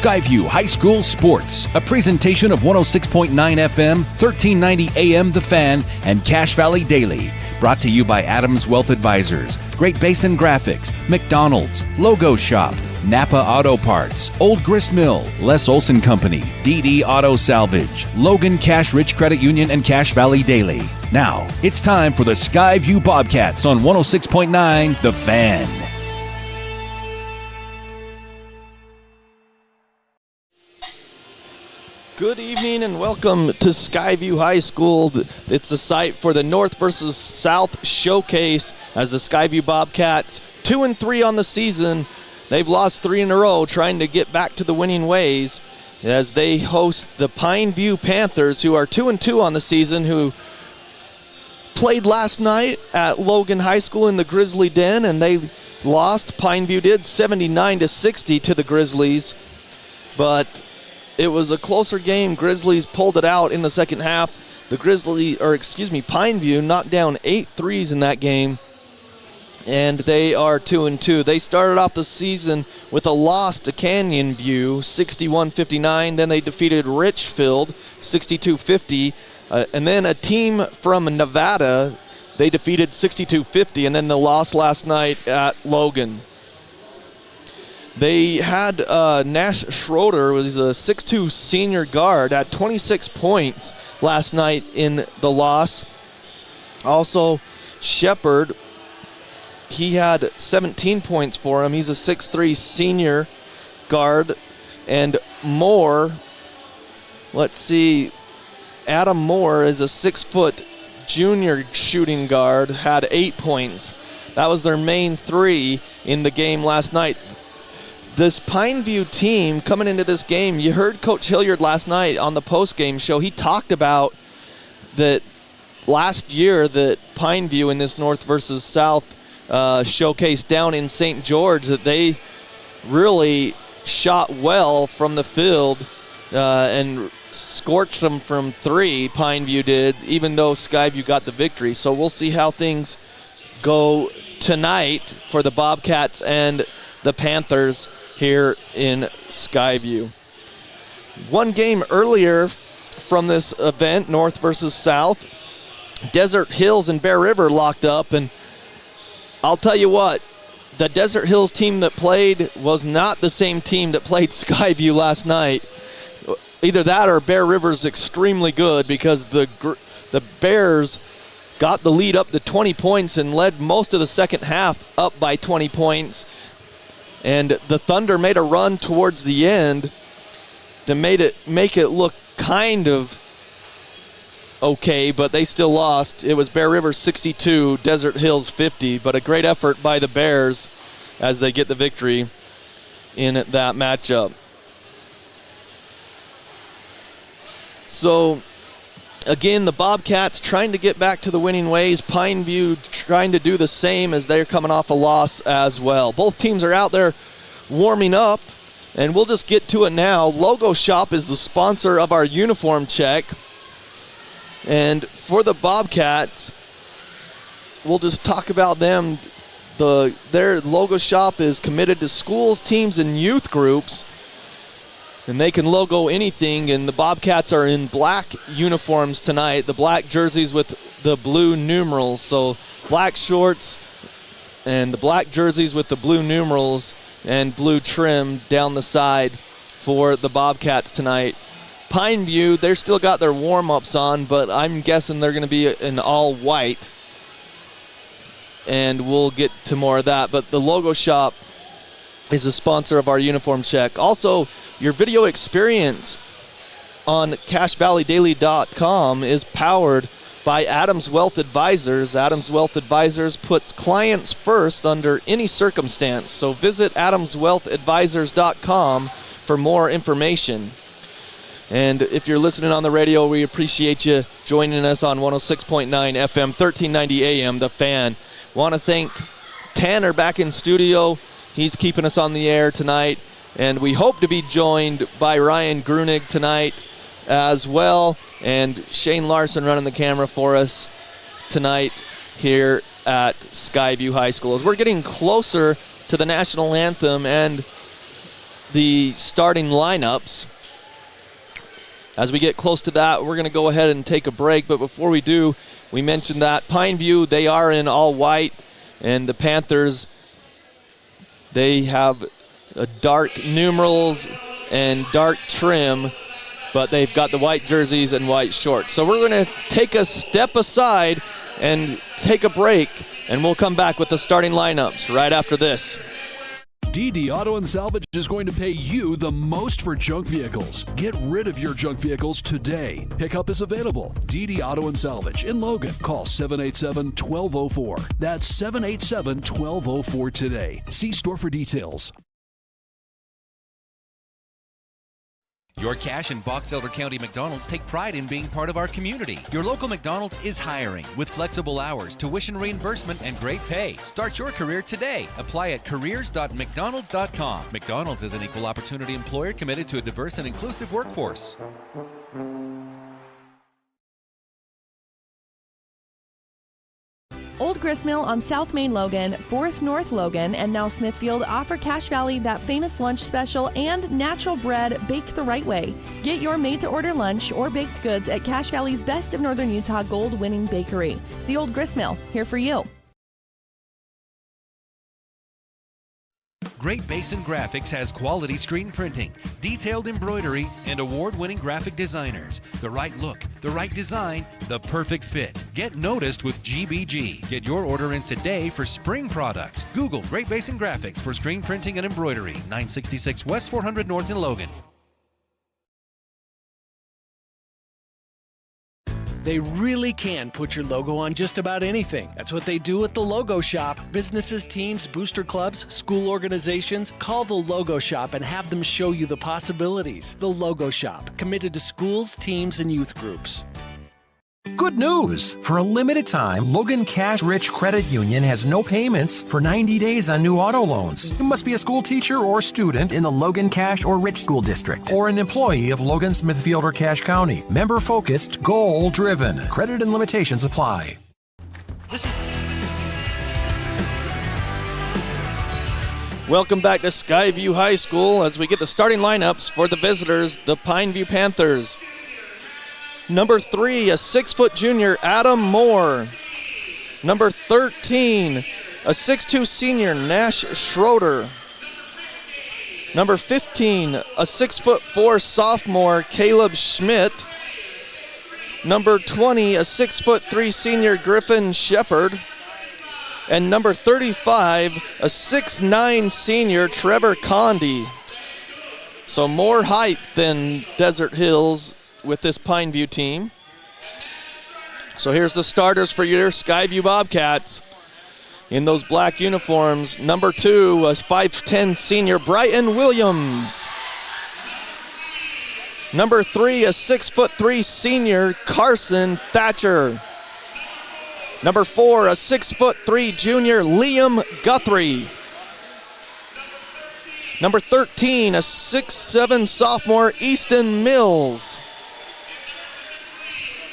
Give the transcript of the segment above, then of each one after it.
Skyview High School Sports, a presentation of 106.9 FM, 1390 AM The Fan, and Cache Valley Daily. Brought to you by Adams Wealth Advisors, Great Basin Graphics, McDonald's, Logo Shop, Napa Auto Parts, Old Grist Mill, Les Olson Company, DD Auto Salvage, Logan Cash Rich Credit Union, and Cache Valley Daily. Now, it's time for the Skyview Bobcats on 106.9 The Fan. Good evening and welcome to Skyview High School. It's the site for the North versus South Showcase as the Skyview Bobcats, 2-3 on the season. They've lost 3 in a row, trying to get back to the winning ways as they host the Pineview Panthers, who are 2-2 on the season, who played last night at Logan High School in the Grizzly Den, and they lost. Pineview did 79-60 to the Grizzlies, but it was a closer game. Grizzlies pulled it out in the second half. Pineview knocked down 8 threes in that game, and they are 2-2. They started off the season with a loss to Canyon View, 61-59. Then they defeated Richfield, 62-50. And then a team from Nevada, they defeated 62-50, and then the loss last night at Logan. They had Nash Schroeder, was a 6'2 senior guard, at 26 points last night in the loss. Also, Shepard, he had 17 points for him. He's a 6'3 senior guard. And Moore, Adam Moore is a 6-foot junior shooting guard, had 8 points. That was their main 3 in the game last night. This Pineview team coming into this game, you heard Coach Hilliard last night on the post-game show. He talked about that last year that Pineview in this North versus South showcase down in St. George, that they really shot well from the field and scorched them from 3, Pineview did, even though Skyview got the victory. So we'll see how things go tonight for the Bobcats and the Panthers here in Skyview. One game earlier from this event, North versus South, Desert Hills and Bear River locked up, and I'll tell you what, the Desert Hills team that played was not the same team that played Skyview last night. Either that or Bear River's extremely good, because the Bears got the lead up to 20 points and led most of the second half up by 20 points. And the Thunder made a run towards the end to make it look kind of okay, but they still lost. It was Bear River 62, Desert Hills 50, but a great effort by the Bears as they get the victory in that matchup. So, again, the Bobcats trying to get back to the winning ways. Pineview trying to do the same as they're coming off a loss as well. Both teams are out there warming up, and we'll just get to it now. Logo Shop is the sponsor of our uniform check. And for the Bobcats, we'll just talk about them. Their Logo Shop is committed to schools, teams, and youth groups, and they can logo anything. And the Bobcats are in black uniforms tonight, the black jerseys with the blue numerals. So black shorts and the black jerseys with the blue numerals and blue trim down the side for the Bobcats tonight. Pineview, they're still got their warm-ups on, but I'm guessing they're going to be in all white. And we'll get to more of that. But the Logo Shop is a sponsor of our uniform check. Also, your video experience on CacheValleyDaily.com is powered by Adams Wealth Advisors. Adams Wealth Advisors puts clients first under any circumstance. So visit AdamsWealthAdvisors.com for more information. And if you're listening on the radio, we appreciate you joining us on 106.9 FM, 1390 AM, The Fan. Want to thank Tanner back in studio. He's keeping us on the air tonight. And we hope to be joined by Ryan Grunig tonight as well. And Shane Larson running the camera for us tonight here at Skyview High School. As we're getting closer to the national anthem, and the starting lineups. As we get close to that, we're going to go ahead and take a break. But before we do, we mentioned that Pineview, they are in all white, and the Panthers, they have dark numerals and dark trim, but they've got the white jerseys and white shorts. So we're going to take a step aside and take a break, and we'll come back with the starting lineups right after this. DD Auto and Salvage is going to pay you the most for junk vehicles. Get rid of your junk vehicles today. Pickup is available. DD Auto and Salvage in Logan. Call 787-1204. That's 787-1204 today. See store for details. Your Cache and Box Elder County McDonald's take pride in being part of our community. Your local McDonald's is hiring with flexible hours, tuition reimbursement, and great pay. Start your career today. Apply at careers.mcdonalds.com. McDonald's is an equal opportunity employer committed to a diverse and inclusive workforce. Old Gristmill on South Main Logan, 4th North Logan, and now Smithfield offer Cache Valley that famous lunch special and natural bread baked the right way. Get your made-to-order lunch or baked goods at Cache Valley's Best of Northern Utah gold-winning bakery. The Old Gristmill, here for you. Great Basin Graphics has quality screen printing, detailed embroidery, and award-winning graphic designers. The right look, the right design, the perfect fit. Get noticed with GBG. Get your order in today for spring products. Google Great Basin Graphics for screen printing and embroidery. 966 West 400 North in Logan. They really can put your logo on just about anything. That's what they do at the Logo Shop. Businesses, teams, booster clubs, school organizations, call the Logo Shop and have them show you the possibilities. The Logo Shop, committed to schools, teams, and youth groups. Good news! For a limited time, Logan Cash Rich Credit Union has no payments for 90 days on new auto loans. You must be a school teacher or student in the Logan Cash or Rich School District, or an employee of Logan, Smithfield, or Cache County. Member-focused, goal-driven. Credit and limitations apply. Welcome back to Skyview High School as we get the starting lineups for the visitors, the Pineview Panthers. Number 3, a 6-foot junior, Adam Moore. Number 13, a 6'2 senior, Nash Schroeder. Number 15, a 6'4 sophomore, Caleb Schmidt. Number 20, a 6'3 senior, Griffin Shepard. And number 35, a 6'9 senior, Trevor Condi. So more height than Desert Hills with this Pineview team. So here's the starters for your Skyview Bobcats. In those black uniforms, number 2, a 5'10 senior, Brighton Williams. Number 3, a 6'3 senior, Carson Thatcher. Number 4, a 6'3 junior, Liam Guthrie. Number 13, a 6'7 sophomore, Easton Mills.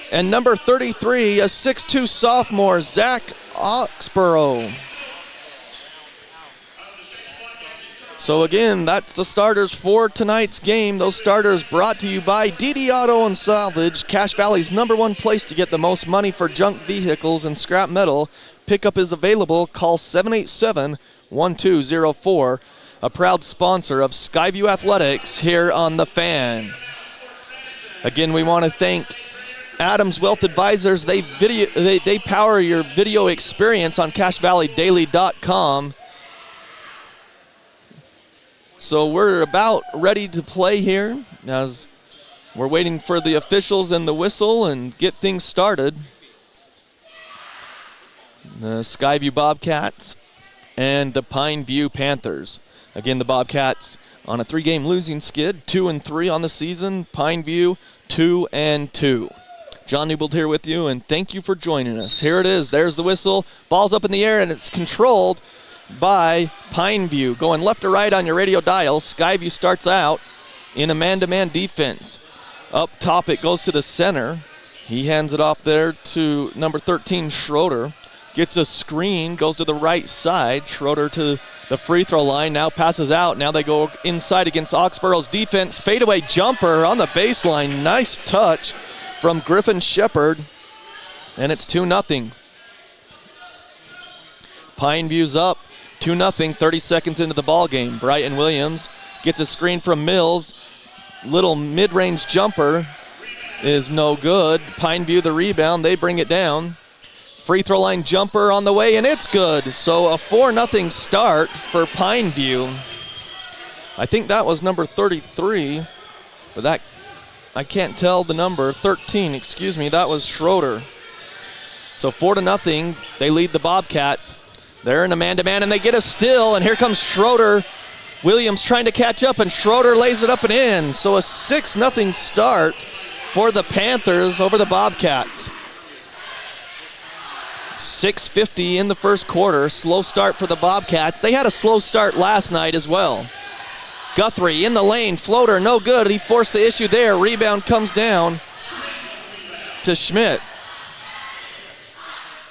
And number 33, a 6'2 sophomore, Zach Oxborough. So again, that's the starters for tonight's game. Those starters brought to you by DD Auto and Salvage, Cache Valley's #1 place to get the most money for junk vehicles and scrap metal. Pickup is available. Call 787-1204. A proud sponsor of Skyview Athletics here on The Fan. Again, we want to thank Adams Wealth Advisors. They power your video experience on CacheValleyDaily.com. So we're about ready to play here as we're waiting for the officials and the whistle and get things started. The Skyview Bobcats and the Pineview Panthers. Again, the Bobcats on a 3-game losing skid, 2-3 on the season. Pineview 2-2. John Newbold here with you, and thank you for joining us. Here it is. There's the whistle. Ball's up in the air, and it's controlled by Pineview. Going left to right on your radio dial, Skyview starts out in a man-to-man defense. Up top, it goes to the center. He hands it off there to number 13, Schroeder. Gets a screen, goes to the right side. Schroeder to the free throw line, now passes out. Now they go inside against Oxborough's defense. Fadeaway jumper on the baseline. Nice touch from Griffin Shepard. And it's 2-0. Pineview's up 2-0, 30 seconds into the ball game. Bryton Williams gets a screen from Mills. Little mid-range jumper is no good. Pineview the rebound. They bring it down. Free throw line jumper on the way, and it's good. So a 4-0 start for Pineview. I think that was number 33, but that I can't tell the number. 13, excuse me, that was Schroeder. So 4-0, they lead the Bobcats. They're in a man-to-man, and they get a steal, and here comes Schroeder. Williams trying to catch up, and Schroeder lays it up and in. So a 6-0 start for the Panthers over the Bobcats. 6:50 in the first quarter. Slow start for the Bobcats. They had a slow start last night as well. Guthrie in the lane, floater, no good. He forced the issue there. Rebound comes down to Schmidt.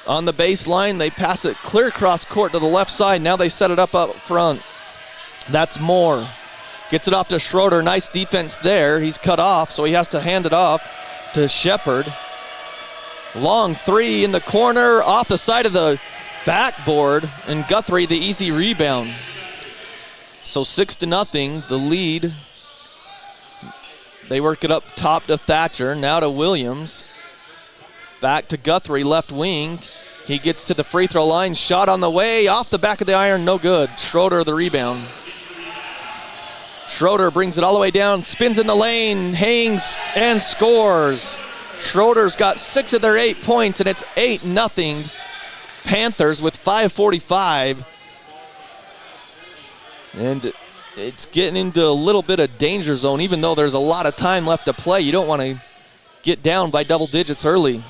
On the baseline, they pass it clear across court to the left side. Now they set it up front. That's Moore. Gets it off to Schroeder. Nice defense there. He's cut off, so he has to hand it off to Shepard. Long three in the corner, off the side of the backboard, and Guthrie the easy rebound. So 6-0, the lead. They work it up top to Thatcher, now to Williams. Back to Guthrie, left wing. He gets to the free throw line, shot on the way, off the back of the iron, no good. Schroeder the rebound. Schroeder brings it all the way down, spins in the lane, hangs, and scores. Schroeder's got 6 of their 8 points, and it's 8-0 Panthers with 5:45. And it's getting into a little bit of danger zone, even though there's a lot of time left to play. You don't want to get down by double digits early.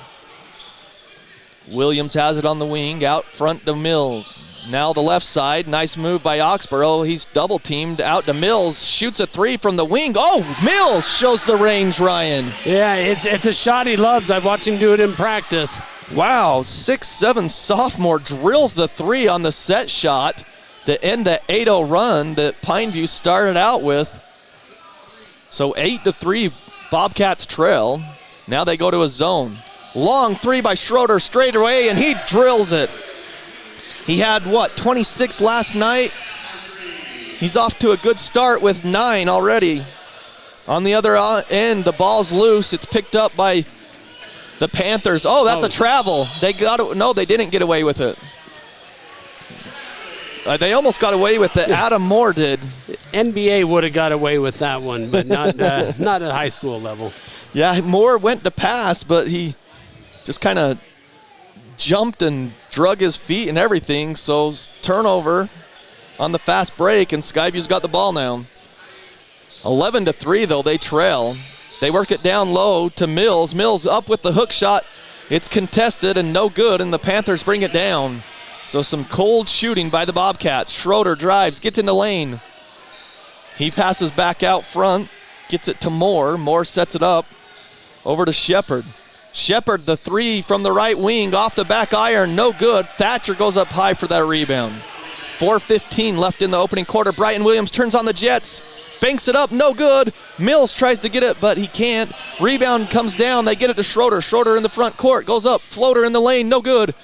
Williams has it on the wing, out front to Mills. Now the left side, nice move by Oxborough. He's double teamed out to Mills, shoots a three from the wing. Oh, Mills shows the range, Ryan. Yeah, it's a shot he loves. I've watched him do it in practice. Wow, 6'7" sophomore drills the three on the set shot to end the 8-0 run that Pineview started out with. So 8-3 Bobcats trail. Now they go to a zone. Long three by Schroeder straight away, and he drills it. He had, 26 last night? He's off to a good start with 9 already. On the other end, the ball's loose. It's picked up by the Panthers. Oh, that's a travel. They got it. No, they didn't get away with it. They almost got away with it. Adam Moore did. NBA would have got away with that one, but not not at high school level. Yeah, Moore went to pass, but he just kind of jumped and drug his feet and everything. So turnover on the fast break, and Skyview's got the ball now. 11-3 though, they trail. They work it down low to Mills. Mills up with the hook shot. It's contested and no good, and the Panthers bring it down. So some cold shooting by the Bobcats. Schroeder drives, gets in the lane. He passes back out front, gets it to Moore. Moore sets it up over to Shepard. Shepard, the three from the right wing, off the back iron, no good. Thatcher goes up high for that rebound. 4:15 left in the opening quarter. Bryton Williams turns on the Jets, banks it up, no good. Mills tries to get it, but he can't. Rebound comes down, they get it to Schroeder. Schroeder in the front court, goes up, floater in the lane, no good.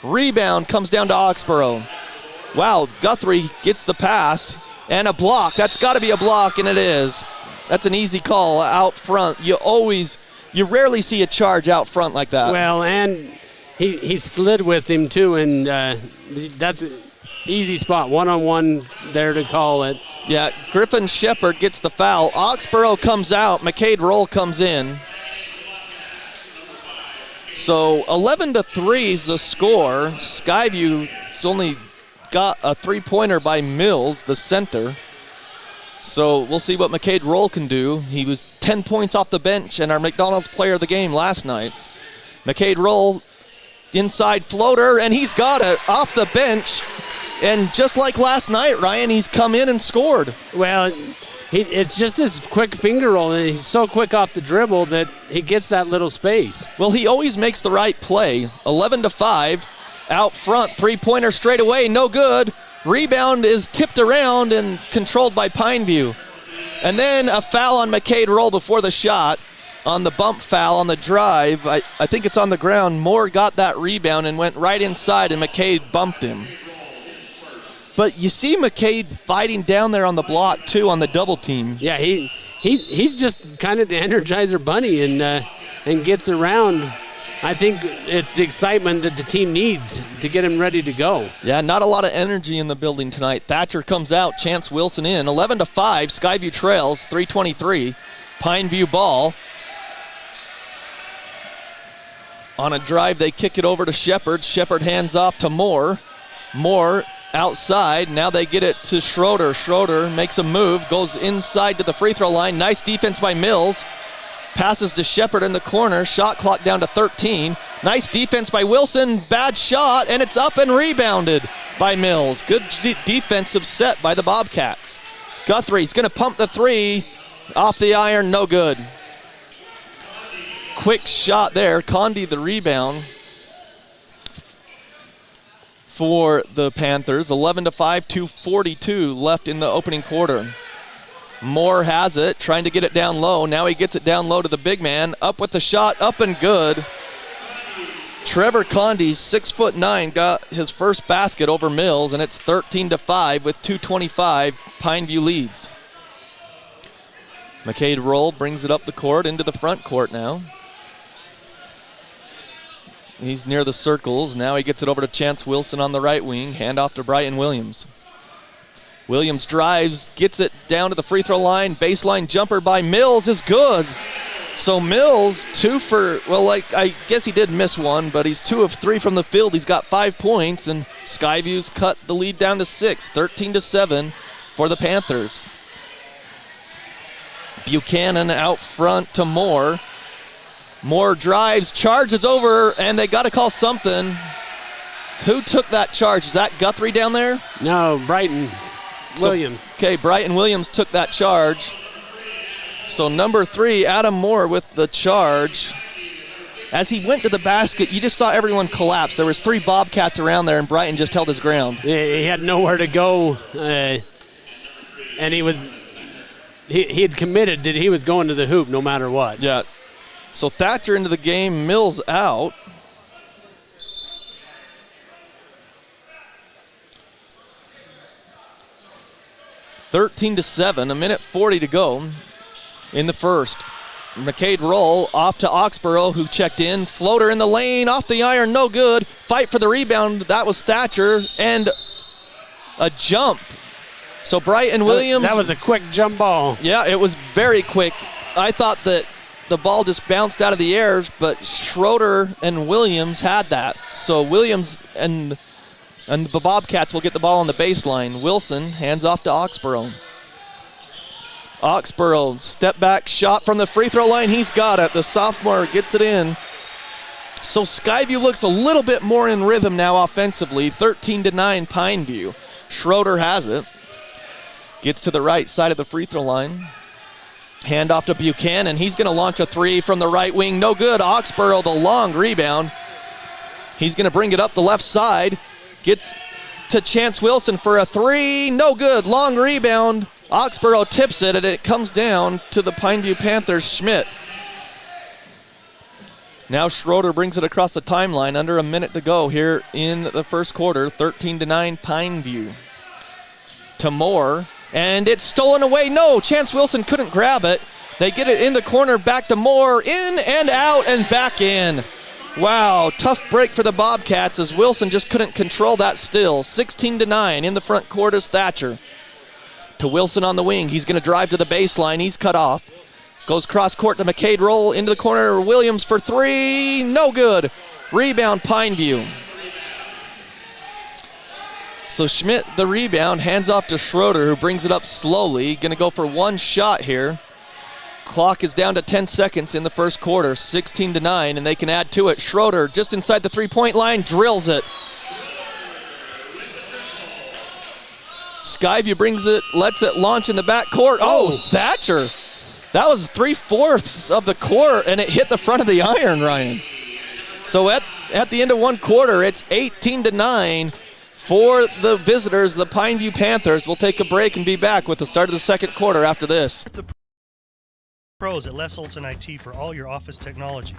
Rebound comes down to Oxborough. Wow, Guthrie gets the pass, and a block. That's got to be a block, and it is. That's an easy call out front. You rarely see a charge out front like that. Well, and he slid with him too, and that's an easy spot. One-on-one there to call it. Yeah, Griffin Shepard gets the foul. Oxborough comes out. McCade Roll comes in. So 11-3 is the score. Skyview's only got a three-pointer by Mills, the center. So we'll see what McCade Roll can do. He was 10 points off the bench and our McDonald's player of the game last night. McCade Roll, inside floater, and he's got it off the bench. And just like last night, Ryan, he's come in and scored. Well, it's just his quick finger roll, and he's so quick off the dribble that he gets that little space. Well, he always makes the right play. 11-5, out front, three-pointer straight away, no good. Rebound is tipped around and controlled by Pineview. And then a foul on McCade Roll before the shot. On the bump foul on the drive. I think it's on the ground. Moore got that rebound and went right inside, and McCade bumped him. But you see McCade fighting down there on the block, too, on the double team. Yeah, he's just kind of the Energizer Bunny and gets around. I think it's the excitement that the team needs to get him ready to go. Yeah, not a lot of energy in the building tonight. Thatcher comes out, Chance Wilson in. 11-5, Skyview trails, 3:23. Pineview ball. On a drive, they kick it over to Shepard. Shepard hands off to Moore. Moore outside. Now they get it to Schroeder. Schroeder makes a move, goes inside to the free throw line. Nice defense by Mills. Passes to Shepard in the corner. Shot clock down to 13. Nice defense by Wilson. Bad shot, and it's up and rebounded by Mills. Good defensive set by the Bobcats. Guthrie's going to pump the three. Off the iron, no good. Quick shot there. Condi the rebound for the Panthers. 11-5, 2:42 left in the opening quarter. Moore has it, trying to get it down low. Now he gets it down low to the big man. Up with the shot, up and good. Trevor Condi, 6'9", got his first basket over Mills, and it's 13-5 with 2:25. Pineview leads. McCade Roll brings it up the court into the front court now. He's near the circles. Now he gets it over to Chance Wilson on the right wing. Hand off to Brighton Williams. Williams drives, gets it down to the free throw line. Baseline jumper by Mills is good. So Mills, I guess he did miss one, but he's 2 of 3 from the field. He's got 5 points, and Skyview's cut the lead down to 6, 13-7 for the Panthers. Buchanan out front to Moore. Moore drives, charges over, and they got to call something. Who took that charge? Is that Guthrie down there? No, Brighton Williams. Okay, Brighton Williams took that charge. So number 3, Adam Moore with the charge. As he went to the basket, you just saw everyone collapse. There was 3 Bobcats around there, and Brighton just held his ground. He had nowhere to go, and he had committed that he was going to the hoop no matter what. Yeah. So Thatcher into the game, Mills out. (13-7), a minute 40 to go in the first. McCade Roll off to Oxborough, who checked in. Floater in the lane, off the iron, no good. Fight for the rebound, that was Thatcher, and a jump. So Brighton Williams. That was a quick jump ball. Yeah, it was very quick. I thought that the ball just bounced out of the air, but Schroeder and Williams had that. So Williams and the Bobcats will get the ball on the baseline. Wilson hands off to Oxborough. Oxborough, step back shot from the free throw line. He's got it. The sophomore gets it in. So Skyview looks a little bit more in rhythm now offensively. 13-9 Pineview. Schroeder has it. Gets to the right side of the free throw line. Hand off to Buchanan. He's going to launch a 3 from the right wing. No good. Oxborough, the long rebound. He's going to bring it up the left side. Gets to Chance Wilson for a 3. No good. Long rebound. Oxborough tips it, and it comes down to the Pineview Panthers. Schmidt. Now Schroeder brings it across the timeline. Under a minute to go here in the first quarter. 13-9 Pineview. To Moore. And it's stolen away. No, Chance Wilson couldn't grab it. They get it in the corner, back to Moore. In and out and back in. Wow, tough break for the Bobcats as Wilson just couldn't control that still. 16-9 in the front court is Thatcher. To Wilson on the wing. He's going to drive to the baseline. He's cut off. Goes cross court to McCade Roll into the corner. Williams for 3. No good. Rebound Pineview. So Schmidt, the rebound, hands off to Schroeder, who brings it up slowly. Going to go for one shot here. Clock is down to 10 seconds in the first quarter, 16-9, and they can add to it. Schroeder, just inside the three-point line, drills it. Skyview brings it, lets it launch in the backcourt. Oh, Thatcher. That was 3/4 of the court, and it hit the front of the iron, Ryan. So at the end of one quarter, it's 18-9. For the visitors, the Pineview Panthers will take a break and be back with the start of the second quarter after this. The pros at Les Olson IT for all your office technology.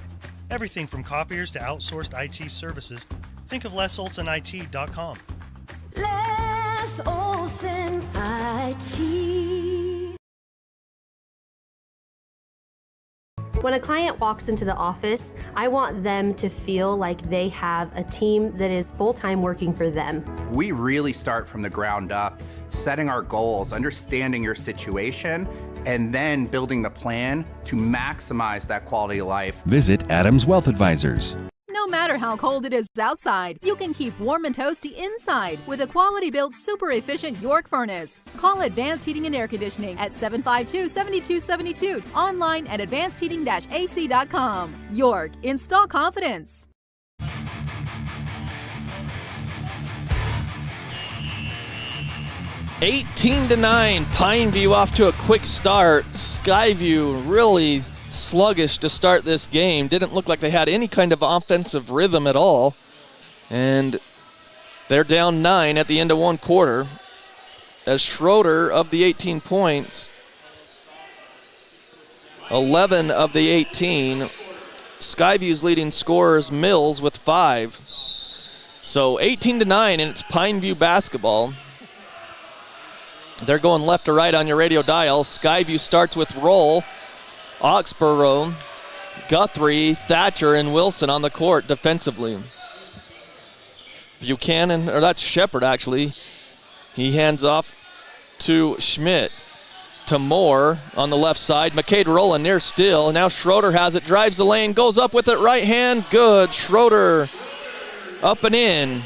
Everything from copiers to outsourced IT services. Think of lesolsonit.com. Les Olson IT. When a client walks into the office, I want them to feel like they have a team that is full-time working for them. We really start from the ground up, setting our goals, understanding your situation, and then building the plan to maximize that quality of life. Visit Adams Wealth Advisors. No matter how cold it is outside, you can keep warm and toasty inside with a quality-built, super-efficient York furnace. Call Advanced Heating and Air Conditioning at 752-7272. Online at advancedheating-ac.com. York, install confidence. 18-9, Pineview off to a quick start. Skyview really sluggish to start this game. Didn't look like they had any kind of offensive rhythm at all. And they're down 9 at the end of one quarter. As Schroeder of the 18 points, 11 of the 18. Skyview's leading scorers Mills with 5. So 18-9, and it's Pineview basketball. They're going left to right on your radio dial. Skyview starts with Roll, Oxborough, Guthrie, Thatcher, and Wilson on the court defensively. Buchanan, or that's Shepard actually. He hands off to Schmidt. To Moore on the left side. McCade rolling near still. Now Schroeder has it, drives the lane, goes up with it, right hand, good. Schroeder up and in.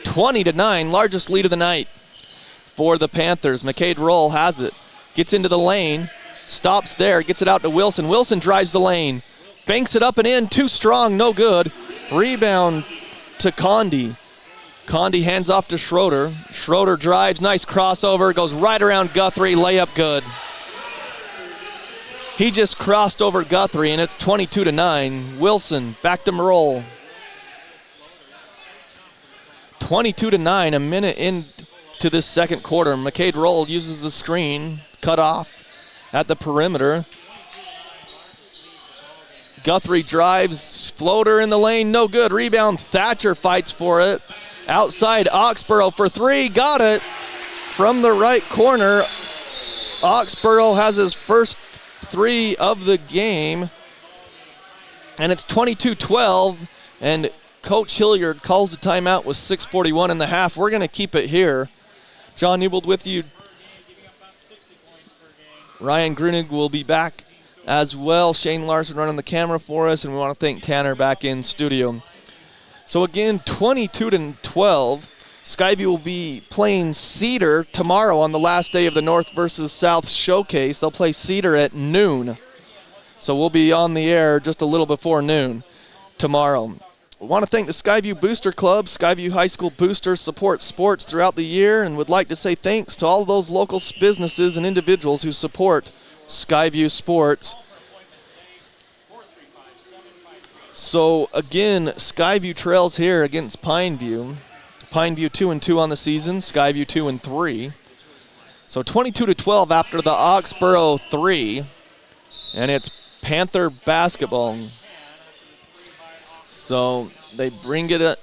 20-9, largest lead of the night for the Panthers. McCade Roll has it, gets into the lane, stops there, gets it out to Wilson. Wilson drives the lane, banks it up and in, too strong, no good. Rebound to Condi. Condi hands off to Schroeder. Schroeder drives, nice crossover, goes right around Guthrie, layup good. He just crossed over Guthrie, and it's 22-9. Wilson back to Roll. 22-9, a minute into this second quarter. McCade Roll uses the screen, cut off at the perimeter. Guthrie drives, floater in the lane, no good. Rebound, Thatcher fights for it. Outside, Oxborough for 3, got it from the right corner. Oxborough has his first 3 of the game, and it's 22-12, and Coach Hilliard calls the timeout with 6:41 in the half. We're going to keep it here. John Newbold with you. Ryan Grunig will be back as well. Shane Larson running the camera for us, and we want to thank Tanner back in studio. So again, 22-12. Skyview will be playing Cedar tomorrow on the last day of the North versus South Showcase. They'll play Cedar at noon. So we'll be on the air just a little before noon tomorrow. We want to thank the Skyview Booster Club. Skyview High School boosters support sports throughout the year, and would like to say thanks to all of those local businesses and individuals who support Skyview sports. So again, Skyview trails here against Pineview. Pineview 2-2 on the season, Skyview 2-3. So 22-12 after the Oxborough 3, and it's Panther basketball. So they bring it up.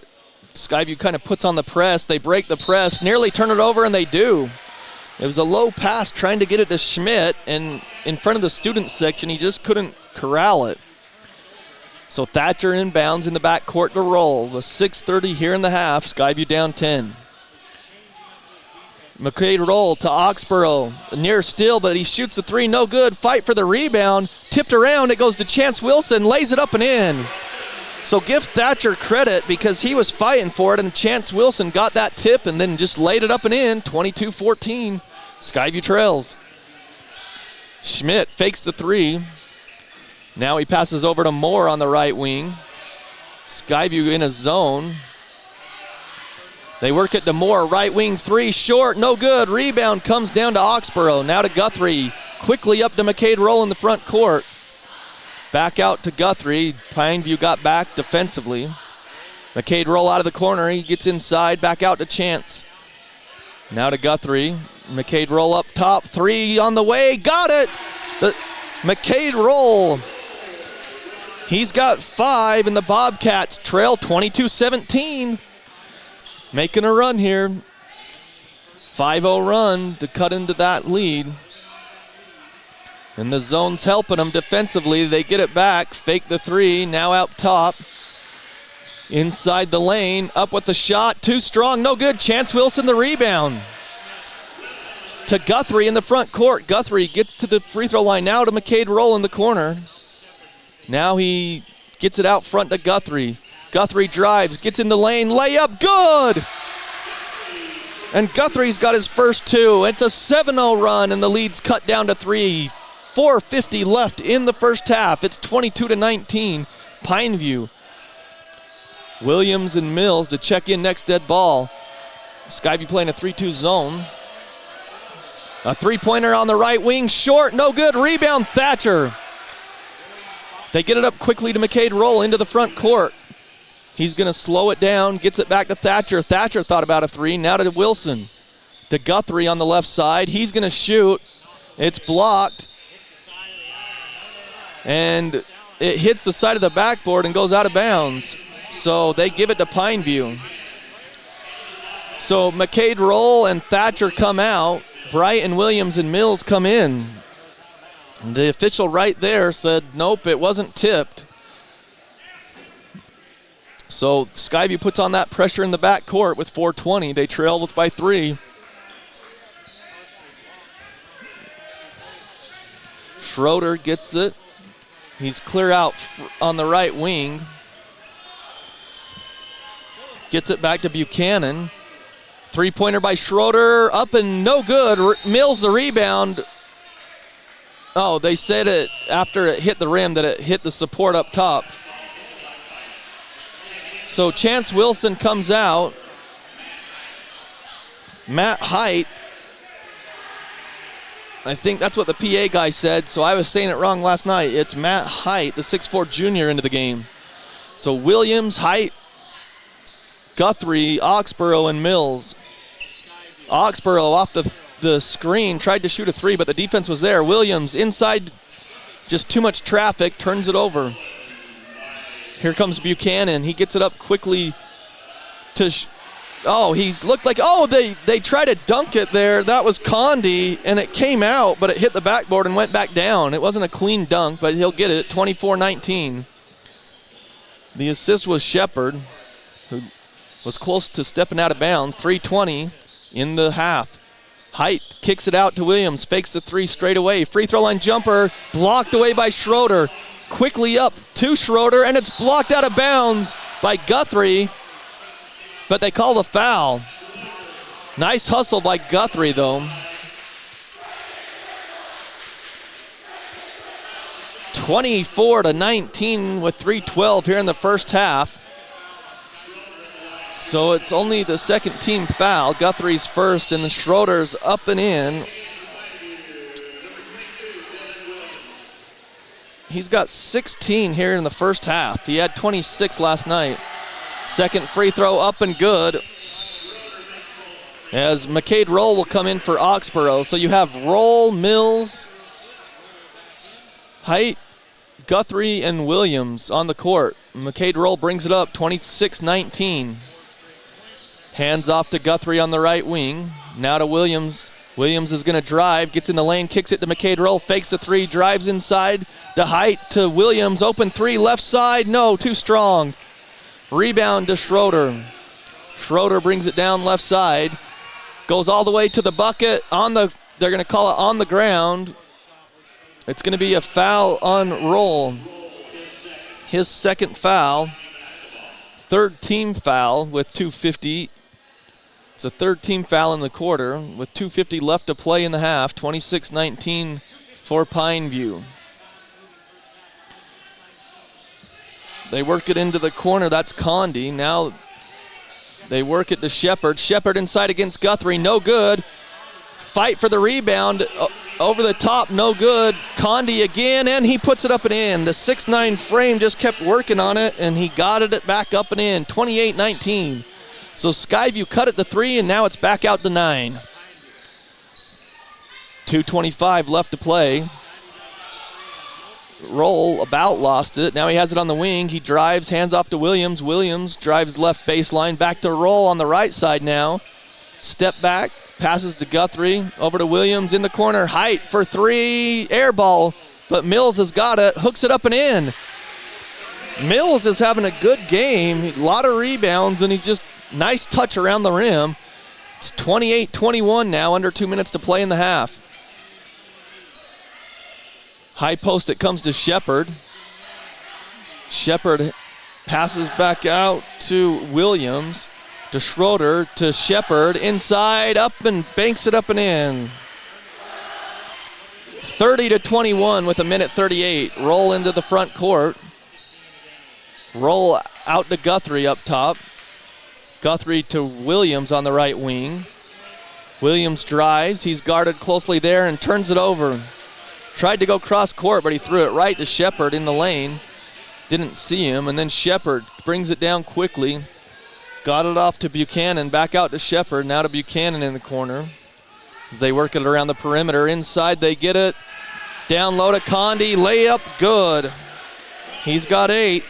Skyview kind of puts on the press. They break the press, nearly turn it over, and they do. It was a low pass trying to get it to Schmidt, and in front of the student section, he just couldn't corral it. So Thatcher inbounds in the backcourt to Roll. With 6:30 here in the half, Skyview down 10. McCade Roll to Oxborough. Near still, but he shoots the 3, no good. Fight for the rebound. Tipped around, it goes to Chance Wilson. Lays it up and in. So give Thatcher credit because he was fighting for it, and Chance Wilson got that tip and then just laid it up and in. 22-14. Skyview trails. Schmidt fakes the 3. Now he passes over to Moore on the right wing. Skyview in a zone. They work it to Moore, right wing 3, short, no good. Rebound comes down to Oxborough. Now to Guthrie, quickly up to McCade Roll in the front court. Back out to Guthrie. Pineview got back defensively. McCade roll out of the corner. He gets inside, back out to Chance. Now to Guthrie. McCade roll up top. 3 on the way. Got it! The McCade roll. He's got 5, and the Bobcats trail 22-17. Making a run here. 5-0 run to cut into that lead. And the zone's helping them defensively. They get it back. Fake the 3. Now out top. Inside the lane. Up with the shot. Too strong. No good. Chance Wilson the rebound. To Guthrie in the front court. Guthrie gets to the free throw line. Now to McCade roll in the corner. Now he gets it out front to Guthrie. Guthrie drives. Gets in the lane. Layup. Good! And Guthrie's got his first 2. It's a 7-0 run, and the lead's cut down to 3. 4:50 left in the first half. It's 22-19. Pineview. Williams and Mills to check in next dead ball. Skyview playing a 3-2 zone. A 3-pointer on the right wing. Short. No good. Rebound. Thatcher. They get it up quickly to McCade roll into the front court. He's going to slow it down. Gets it back to Thatcher. Thatcher thought about a 3. Now to Wilson. To Guthrie on the left side. He's going to shoot. It's blocked. And it hits the side of the backboard and goes out of bounds. So they give it to Pineview. So McCade roll and Thatcher come out. Bright and Williams and Mills come in. The official right there said, nope, it wasn't tipped. So Skyview puts on that pressure in the backcourt with 4:20. They trail by 3. Schroeder gets it. He's clear out on the right wing. Gets it back to Buchanan. 3-pointer by Schroeder, up and no good. Mills the rebound. Oh, they said it after it hit the rim that it hit the support up top. So Chance Wilson comes out. Matt Height. I think that's what the PA guy said, so I was saying it wrong last night. It's Matt Height, the 6'4 junior, into the game. So Williams, Height, Guthrie, Oxborough, and Mills. Oxborough off the screen, tried to shoot a 3, but the defense was there. Williams inside, just too much traffic, turns it over. Here comes Buchanan. He gets it up quickly to... he's looked like... they tried to dunk it there. That was Condi, and it came out, but it hit the backboard and went back down. It wasn't a clean dunk, but he'll get it. 24-19. The assist was Shepard, who was close to stepping out of bounds. 3:20 in the half. Height kicks it out to Williams, fakes the 3 straight away. Free throw line jumper, blocked away by Schroeder. Quickly up to Schroeder, and it's blocked out of bounds by Guthrie, but they call the foul. Nice hustle by Guthrie, though. 24-19 with 3:12 here in the first half. So it's only the second team foul. Guthrie's first, and the Schroeder's up and in. He's got 16 here in the first half. He had 26 last night. Second free throw up and good. As McCade Roll will come in for Oxborough. So you have Roll, Mills, Height, Guthrie, and Williams on the court. McCade Roll brings it up, 26-19. Hands off to Guthrie on the right wing. Now to Williams. Williams is going to drive, gets in the lane, kicks it to McCade Roll, fakes the 3, drives inside to Height to Williams. Open 3, left side. No, too strong. Rebound to Schroeder. Schroeder brings it down left side. Goes all the way to the bucket. They're going to call it on the ground. It's going to be a foul on Roll. His second foul. Third team foul with 2:50. It's a third team foul in the quarter with 2:50 left to play in the half. 26-19 for Pineview. They work it into the corner. That's Condi. Now they work it to Shepard. Shepard inside against Guthrie. No good. Fight for the rebound. over the top, no good. Condi again, and he puts it up and in. The 6'9" frame just kept working on it, and he got it back up and in. 28-19. So Skyview cut it to 3, and now it's back out to 9. 2:25 left to play. Roll about lost it. Now he has it on the wing. He drives, hands off to Williams. Williams drives left baseline, back to Roll on the right side now. Step back, passes to Guthrie, over to Williams in the corner. Height for 3, air ball, but Mills has got it, hooks it up and in. Mills is having a good game, a lot of rebounds, and he's just nice touch around the rim. It's 28-21 now, under 2 minutes to play in the half. High post, it comes to Shepard. Shepard passes back out to Williams, to Schroeder, to Shepard, inside, up and banks it up and in. 30-21 with 1:38. Roll into the front court. Roll out to Guthrie up top. Guthrie to Williams on the right wing. Williams drives, he's guarded closely there and turns it over. Tried to go cross court, but he threw it right to Shepard in the lane. Didn't see him, and then Shepard brings it down quickly. Got it off to Buchanan, back out to Shepard, now to Buchanan in the corner. As they work it around the perimeter. Inside they get it. Down low to Condi, layup, good. He's got 8.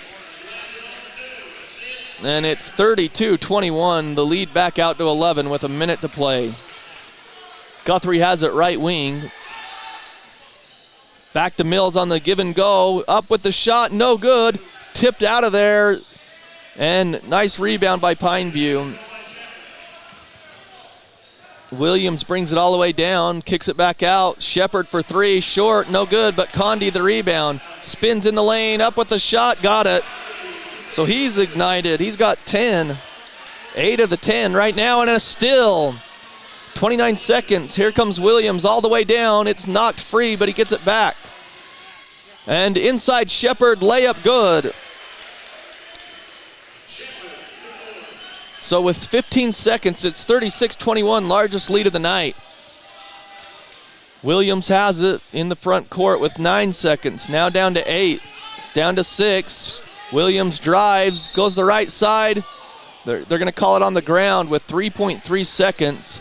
And it's 32-21, the lead back out to 11 with 1 minute to play. Guthrie has it right wing. Back to Mills on the give and go. Up with the shot, no good. Tipped out of there. And nice rebound by Pineview. Williams brings it all the way down, kicks it back out. Shepard for 3, short, no good, but Condi the rebound. Spins in the lane, up with the shot, got it. So he's ignited, he's got 10. 8 of the 10 right now, and a steal. 29 seconds, here comes Williams all the way down. It's knocked free, but he gets it back. And inside Shepard, layup good. So with 15 seconds, it's 36-21, largest lead of the night. Williams has it in the front court with 9 seconds. Now down to 8, down to 6. Williams drives, goes the right side. They're going to call it on the ground with 3.3 seconds.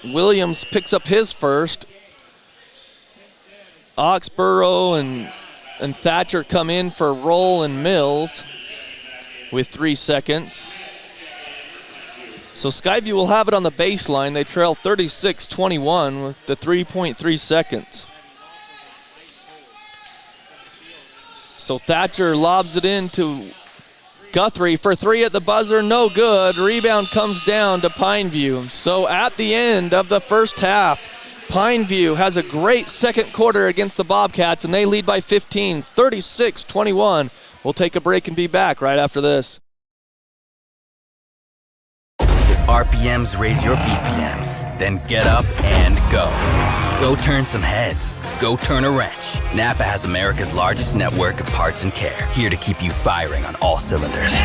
Williams picks up his first. Oxborough and Thatcher come in for Roll and Mills with 3 seconds. So Skyview will have it on the baseline. They trail 36-21 with the 3.3 seconds. So Thatcher lobs it into Guthrie for 3 at the buzzer, no good. Rebound comes down to Pineview. So at the end of the first half, Pineview has a great second quarter against the Bobcats, and they lead by 15, 36-21. We'll take a break and be back right after this. If RPMs raise your BPMs, then get up and go. Go turn some heads. Go turn a wrench. Napa has America's largest network of parts and care, here to keep you firing on all cylinders.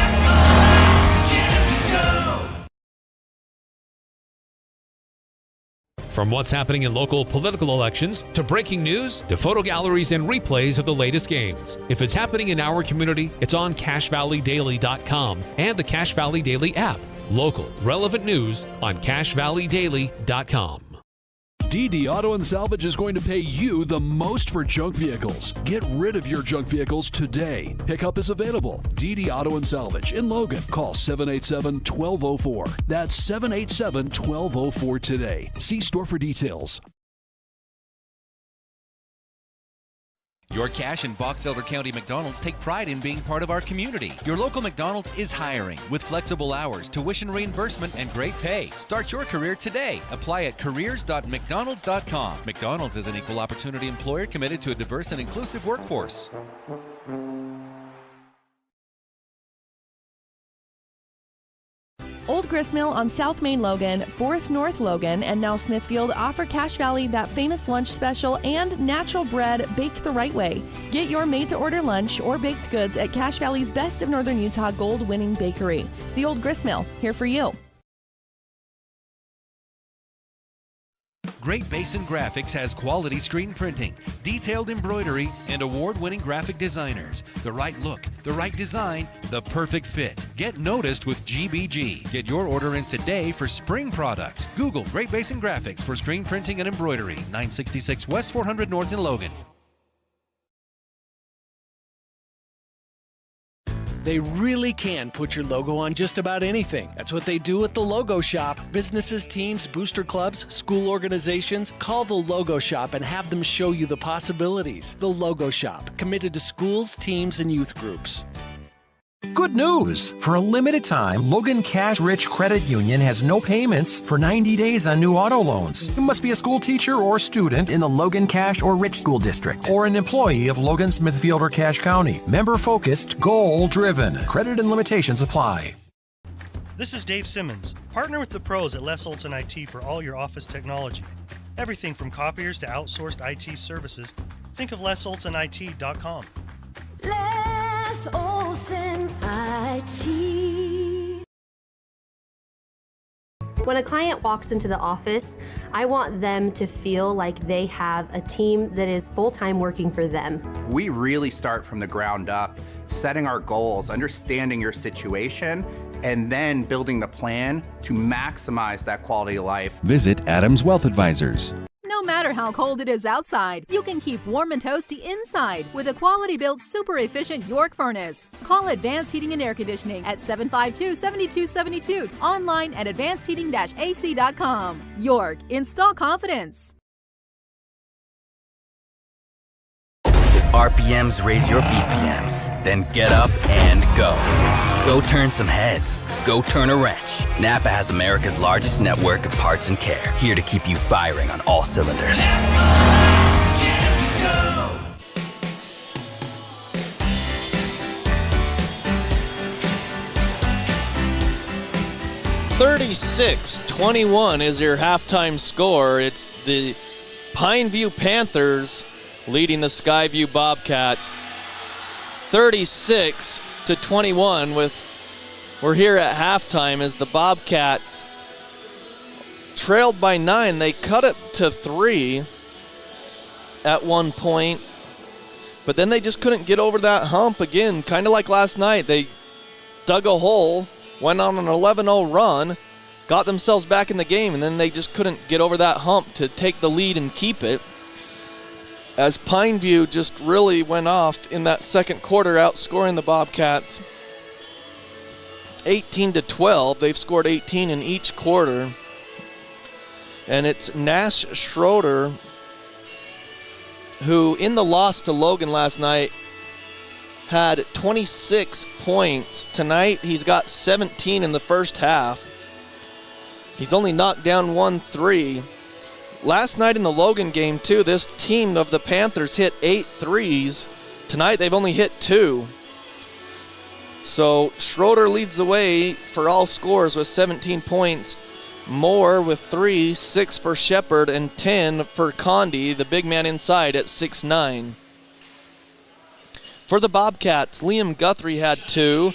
From what's happening in local political elections, to breaking news, to photo galleries and replays of the latest games. If it's happening in our community, it's on CashValleyDaily.com and the Cache Valley Daily app. Local, relevant news on CashValleyDaily.com. DD Auto and Salvage is going to pay you the most for junk vehicles. Get rid of your junk vehicles today. Pickup is available. DD Auto and Salvage in Logan. Call 787-1204. That's 787-1204 today. See store for details. Your Cache and Box Elder County McDonald's take pride in being part of our community. Your local McDonald's is hiring with flexible hours, tuition reimbursement, and great pay. Start your career today. Apply at careers.mcdonalds.com. McDonald's is an equal opportunity employer committed to a diverse and inclusive workforce. Old Gristmill on South Main Logan, 4th North Logan, and now Smithfield offer Cache Valley that famous lunch special and natural bread baked the right way. Get your made-to-order lunch or baked goods at Cache Valley's Best of Northern Utah gold-winning bakery. The Old Gristmill, here for you. Great Basin Graphics has quality screen printing, detailed embroidery, and award-winning graphic designers. The right look, the right design, the perfect fit. Get noticed with GBG. Get your order in today for spring products. Google Great Basin Graphics for screen printing and embroidery. 966 West 400 North in Logan. They really can put your logo on just about anything. That's what they do at the Logo Shop. Businesses, teams, booster clubs, school organizations, call the Logo Shop and have them show you the possibilities. The Logo Shop, committed to schools, teams, and youth groups. Good news! For a limited time, Logan Cash Rich Credit Union has no payments for 90 days on new auto loans. You must be a school teacher or student in the Logan Cash or Rich School District, or an employee of Logan, Smithfield, or Cache County. Member-focused, goal-driven. Credit and limitations apply. This is Dave Simmons. Partner with the pros at Les Olson IT for all your office technology. Everything from copiers to outsourced IT services. Think of lesolsonit.com. Les Olson IT. When a client walks into the office, I want them to feel like they have a team that is full-time working for them. We really start from the ground up, setting our goals, understanding your situation, and then building the plan to maximize that quality of life. Visit Adams Wealth Advisors. No matter how cold it is outside, you can keep warm and toasty inside with a quality-built, super efficient York furnace. Call Advanced Heating and Air Conditioning at 752-7272. Online at advancedheating-ac.com. York, install confidence. If RPMs raise your BPMs, then get up and go. Go turn some heads. Go turn a wrench. Napa has America's largest network of parts and care, here to keep you firing on all cylinders. 36-21 is your halftime score. It's the Pineview Panthers leading the Skyview Bobcats 36-21. We're here at halftime as the Bobcats trailed by 9. They cut it to 3 at one point, but then they just couldn't get over that hump again, kind of like last night. They dug a hole, went on an 11-0 run, got themselves back in the game, and then they just couldn't get over that hump to take the lead and keep it. As Pineview just really went off in that second quarter, outscoring the Bobcats 18-12. They've scored 18 in each quarter. And it's Nash Schroeder, who in the loss to Logan last night had 26 points. Tonight he's got 17 in the first half. He's only knocked down 1 3. Last night in the Logan game too, this team of the Panthers hit 8 threes. Tonight they've only hit 2. So Schroeder leads the way for all scores with 17 points. Moore with 3, 6 for Shepard, and 10 for Condi, the big man inside at 6'9". For the Bobcats, Liam Guthrie had 2.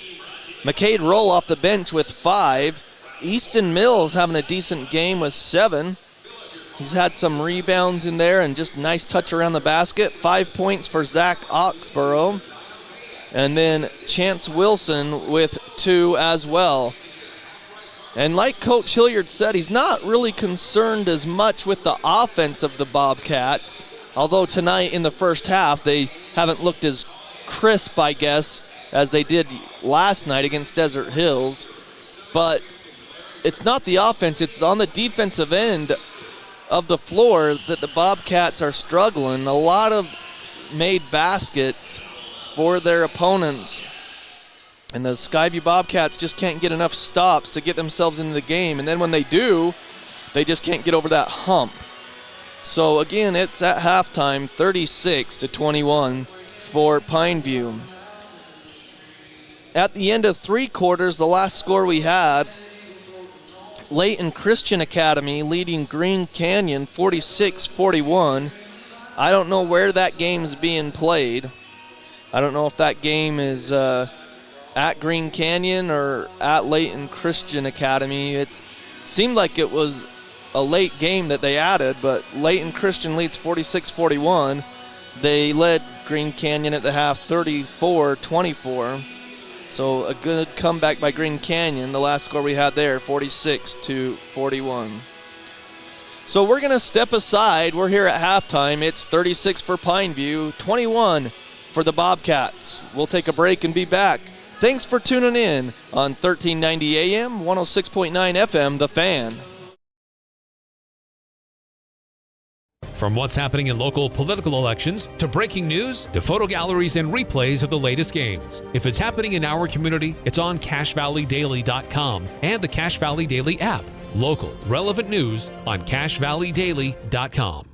McCade Roll off the bench with 5. Easton Mills having a decent game with 7. He's had some rebounds in there and just nice touch around the basket. 5 points for Zach Oxborough. And then Chance Wilson with 2 as well. And like Coach Hilliard said, he's not really concerned as much with the offense of the Bobcats. Although tonight in the first half, they haven't looked as crisp, I guess, as they did last night against Desert Hills. But it's not the offense, it's on the defensive end of the floor that the Bobcats are struggling. A lot of made baskets for their opponents. And the Skyview Bobcats just can't get enough stops to get themselves into the game. And then when they do, they just can't get over that hump. So again, it's at halftime, 36-21 for Pineview. At the end of 3 quarters, the last score we had, Layton Christian Academy leading Green Canyon 46-41. I don't know where that game's being played. I don't know if that game is at Green Canyon or at Layton Christian Academy. It seemed like it was a late game that they added, but Layton Christian leads 46-41. They led Green Canyon at the half 34-24. So a good comeback by Green Canyon. The last score we had there, 46-41. So we're going to step aside. We're here at halftime. It's 36 for Pineview, 21 for the Bobcats. We'll take a break and be back. Thanks for tuning in on 1390 AM, 106.9 FM, The Fan. From what's happening in local political elections, to breaking news, to photo galleries and replays of the latest games. If it's happening in our community, it's on CashValleyDaily.com and the Cache Valley Daily app. Local, relevant news on CashValleyDaily.com.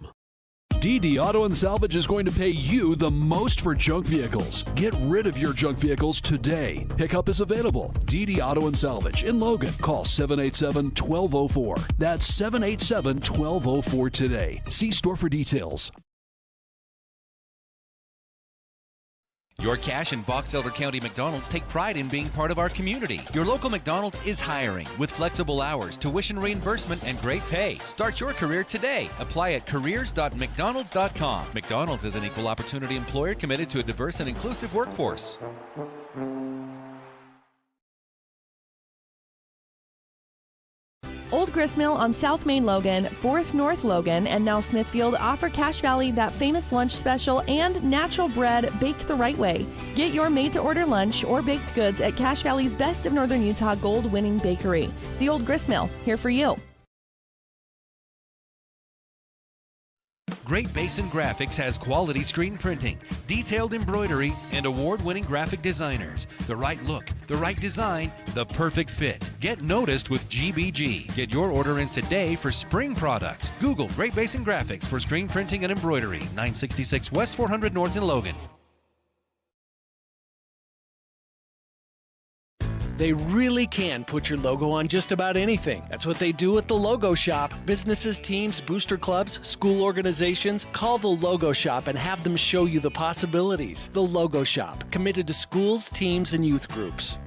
DD Auto and Salvage is going to pay you the most for junk vehicles. Get rid of your junk vehicles today. Pickup is available. DD Auto and Salvage in Logan. Call 787-1204. That's 787-1204 today. See store for details. Your Cache and Box Elder County McDonald's take pride in being part of our community. Your local McDonald's is hiring with flexible hours, tuition reimbursement, and great pay. Start your career today. Apply at careers.mcdonalds.com. McDonald's is an equal opportunity employer committed to a diverse and inclusive workforce. Old Gristmill on South Main Logan, 4th North Logan, and now Smithfield offer Cache Valley that famous lunch special and natural bread baked the right way. Get your made-to-order lunch or baked goods at Cache Valley's Best of Northern Utah gold-winning bakery. The Old Gristmill, here for you. Great Basin Graphics has quality screen printing, detailed embroidery, and award-winning graphic designers. The right look, the right design, the perfect fit. Get noticed with GBG. Get your order in today for spring products. Google Great Basin Graphics for screen printing and embroidery. 966 West 400 North in Logan. They really can put your logo on just about anything. That's what they do at the Logo Shop. Businesses, teams, booster clubs, school organizations. Call the Logo Shop and have them show you the possibilities. The Logo Shop, committed to schools, teams, and youth groups.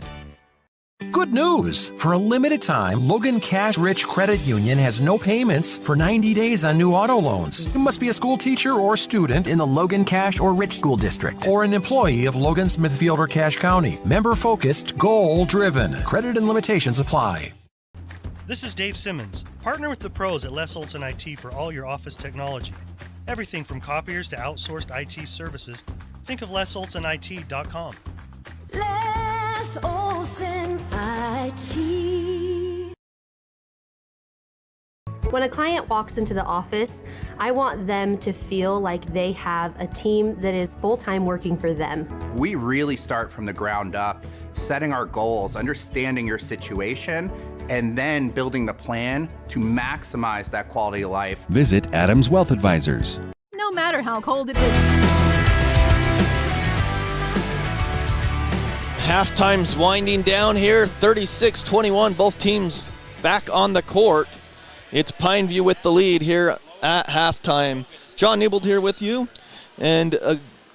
Good news! For a limited time, Logan Cash Rich Credit Union has no payments for 90 days on new auto loans. You must be a school teacher or student in the Logan Cash or Rich School District, or an employee of Logan, Smithfield, or Cache County. Member-focused, goal-driven. Credit and limitations apply. This is Dave Simmons. Partner with the pros at Les Olson IT for all your office technology. Everything from copiers to outsourced IT services. Think of LesOlsonIT.com. Les Olson IT. When a client walks into the office, I want them to feel like they have a team that is full-time working for them. We really start from the ground up, setting our goals, understanding your situation, and then building the plan to maximize that quality of life. Visit Adams Wealth Advisors. No matter how cold it is. Halftime's winding down here, 36-21, both teams back on the court. It's Pineview with the lead here at halftime. John Newbold here with you, and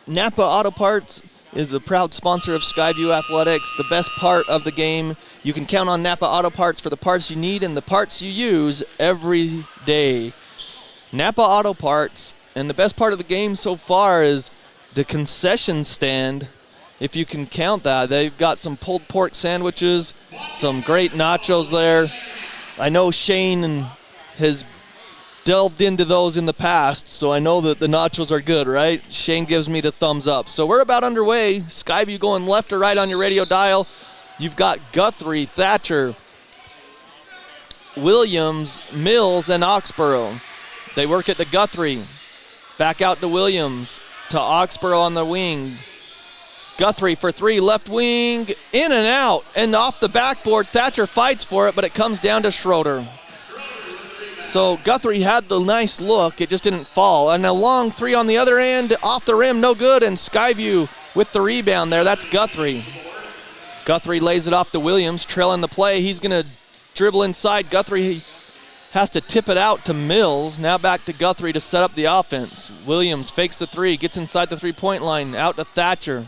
Napa Auto Parts is a proud sponsor of Skyview Athletics. The best part of the game, you can count on Napa Auto Parts for the parts you need and the parts you use every day. Napa Auto Parts, and the best part of the game so far is the concession stand. If you can count that, they've got some pulled pork sandwiches, some great nachos there. I know Shane has delved into those in the past, so I know that the nachos are good, right? Shane gives me the thumbs up. So we're about underway. Skyview going left or right on your radio dial. You've got Guthrie, Thatcher, Williams, Mills, and Oxborough. They work it to Guthrie. Back out to Williams, to Oxborough on the wing. Guthrie for three, left wing, in and out, and off the backboard. Thatcher fights for it, but it comes down to Schroeder. So Guthrie had the nice look, it just didn't fall. And a long three on the other end, off the rim, no good, and Skyview with the rebound there. That's Guthrie. Guthrie lays it off to Williams, trailing the play. He's going to dribble inside. Guthrie has to tip it out to Mills. Now back to Guthrie to set up the offense. Williams fakes the three, gets inside the three-point line, out to Thatcher.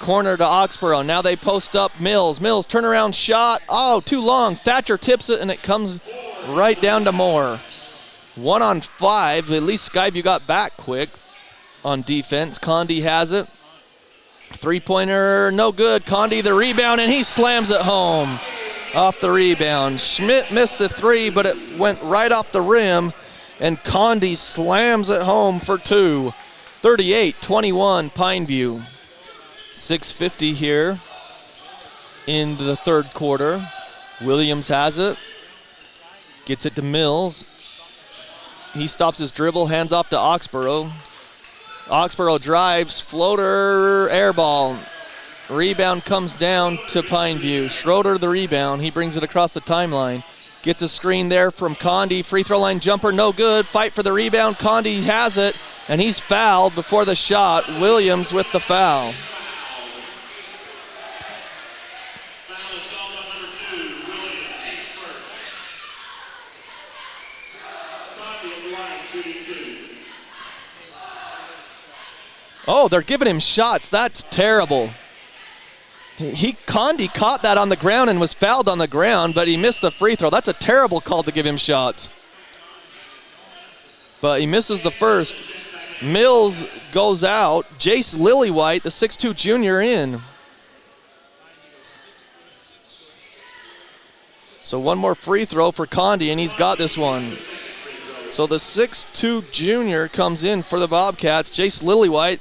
Corner to Oxborough. Now they post up Mills. Mills, turnaround shot. Oh, too long. Thatcher tips it, and it comes right down to Moore. 1-on-5. At least Skyview got back quick on defense. Condi has it. Three-pointer, no good. Condi the rebound, and he slams it home off the rebound. Schmidt missed the three, but it went right off the rim, and Condi slams it home for two. 38-21 Pineview. 6:50 here in the third quarter. Williams has it. Gets it to Mills. He stops his dribble, hands off to Oxborough. Oxborough drives, floater, air ball. Rebound comes down to Pineview. Schroeder the rebound. He brings it across the timeline. Gets a screen there from Condi. Free throw line jumper, no good. Fight for the rebound. Condi has it, and he's fouled before the shot. Williams with the foul. Oh, they're giving him shots. That's terrible. Condi caught that on the ground and was fouled on the ground, but he missed the free throw. That's a terrible call to give him shots. But he misses the first. Mills goes out. Jace Lillywhite, the 6'2 junior, in. So one more free throw for Condi, and he's got this one. So the 6'2 junior comes in for the Bobcats. Jace Lillywhite.